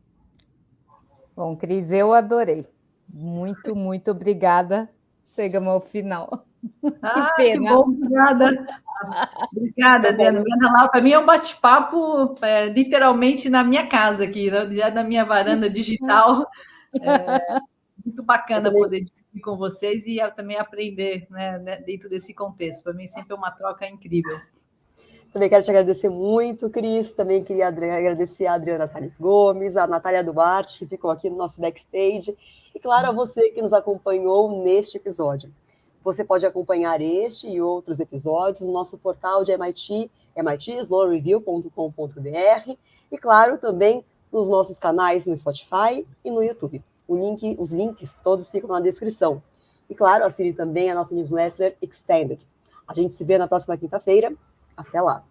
Bom, Cris, eu adorei. Muito, muito obrigada. Chegamos ao final. Que pena. Que bom, obrigada. Obrigada, Adriana. Para mim é um bate-papo literalmente na minha casa aqui, já na minha varanda digital. Muito bacana poder discutir com vocês e também aprender, né, dentro desse contexto. Para mim sempre é uma troca incrível. Também quero te agradecer muito, Cris. Também queria agradecer a Adriana Salles Gomes, a Natália Duarte, que ficou aqui no nosso backstage. E, claro, a você que nos acompanhou neste episódio. Você pode acompanhar este e outros episódios no nosso portal de MIT, mitslowreview.com.br, e, claro, também nos nossos canais no Spotify e no YouTube. Os links todos ficam na descrição. E, claro, assine também a nossa newsletter Extended. A gente se vê na próxima quinta-feira. Até lá!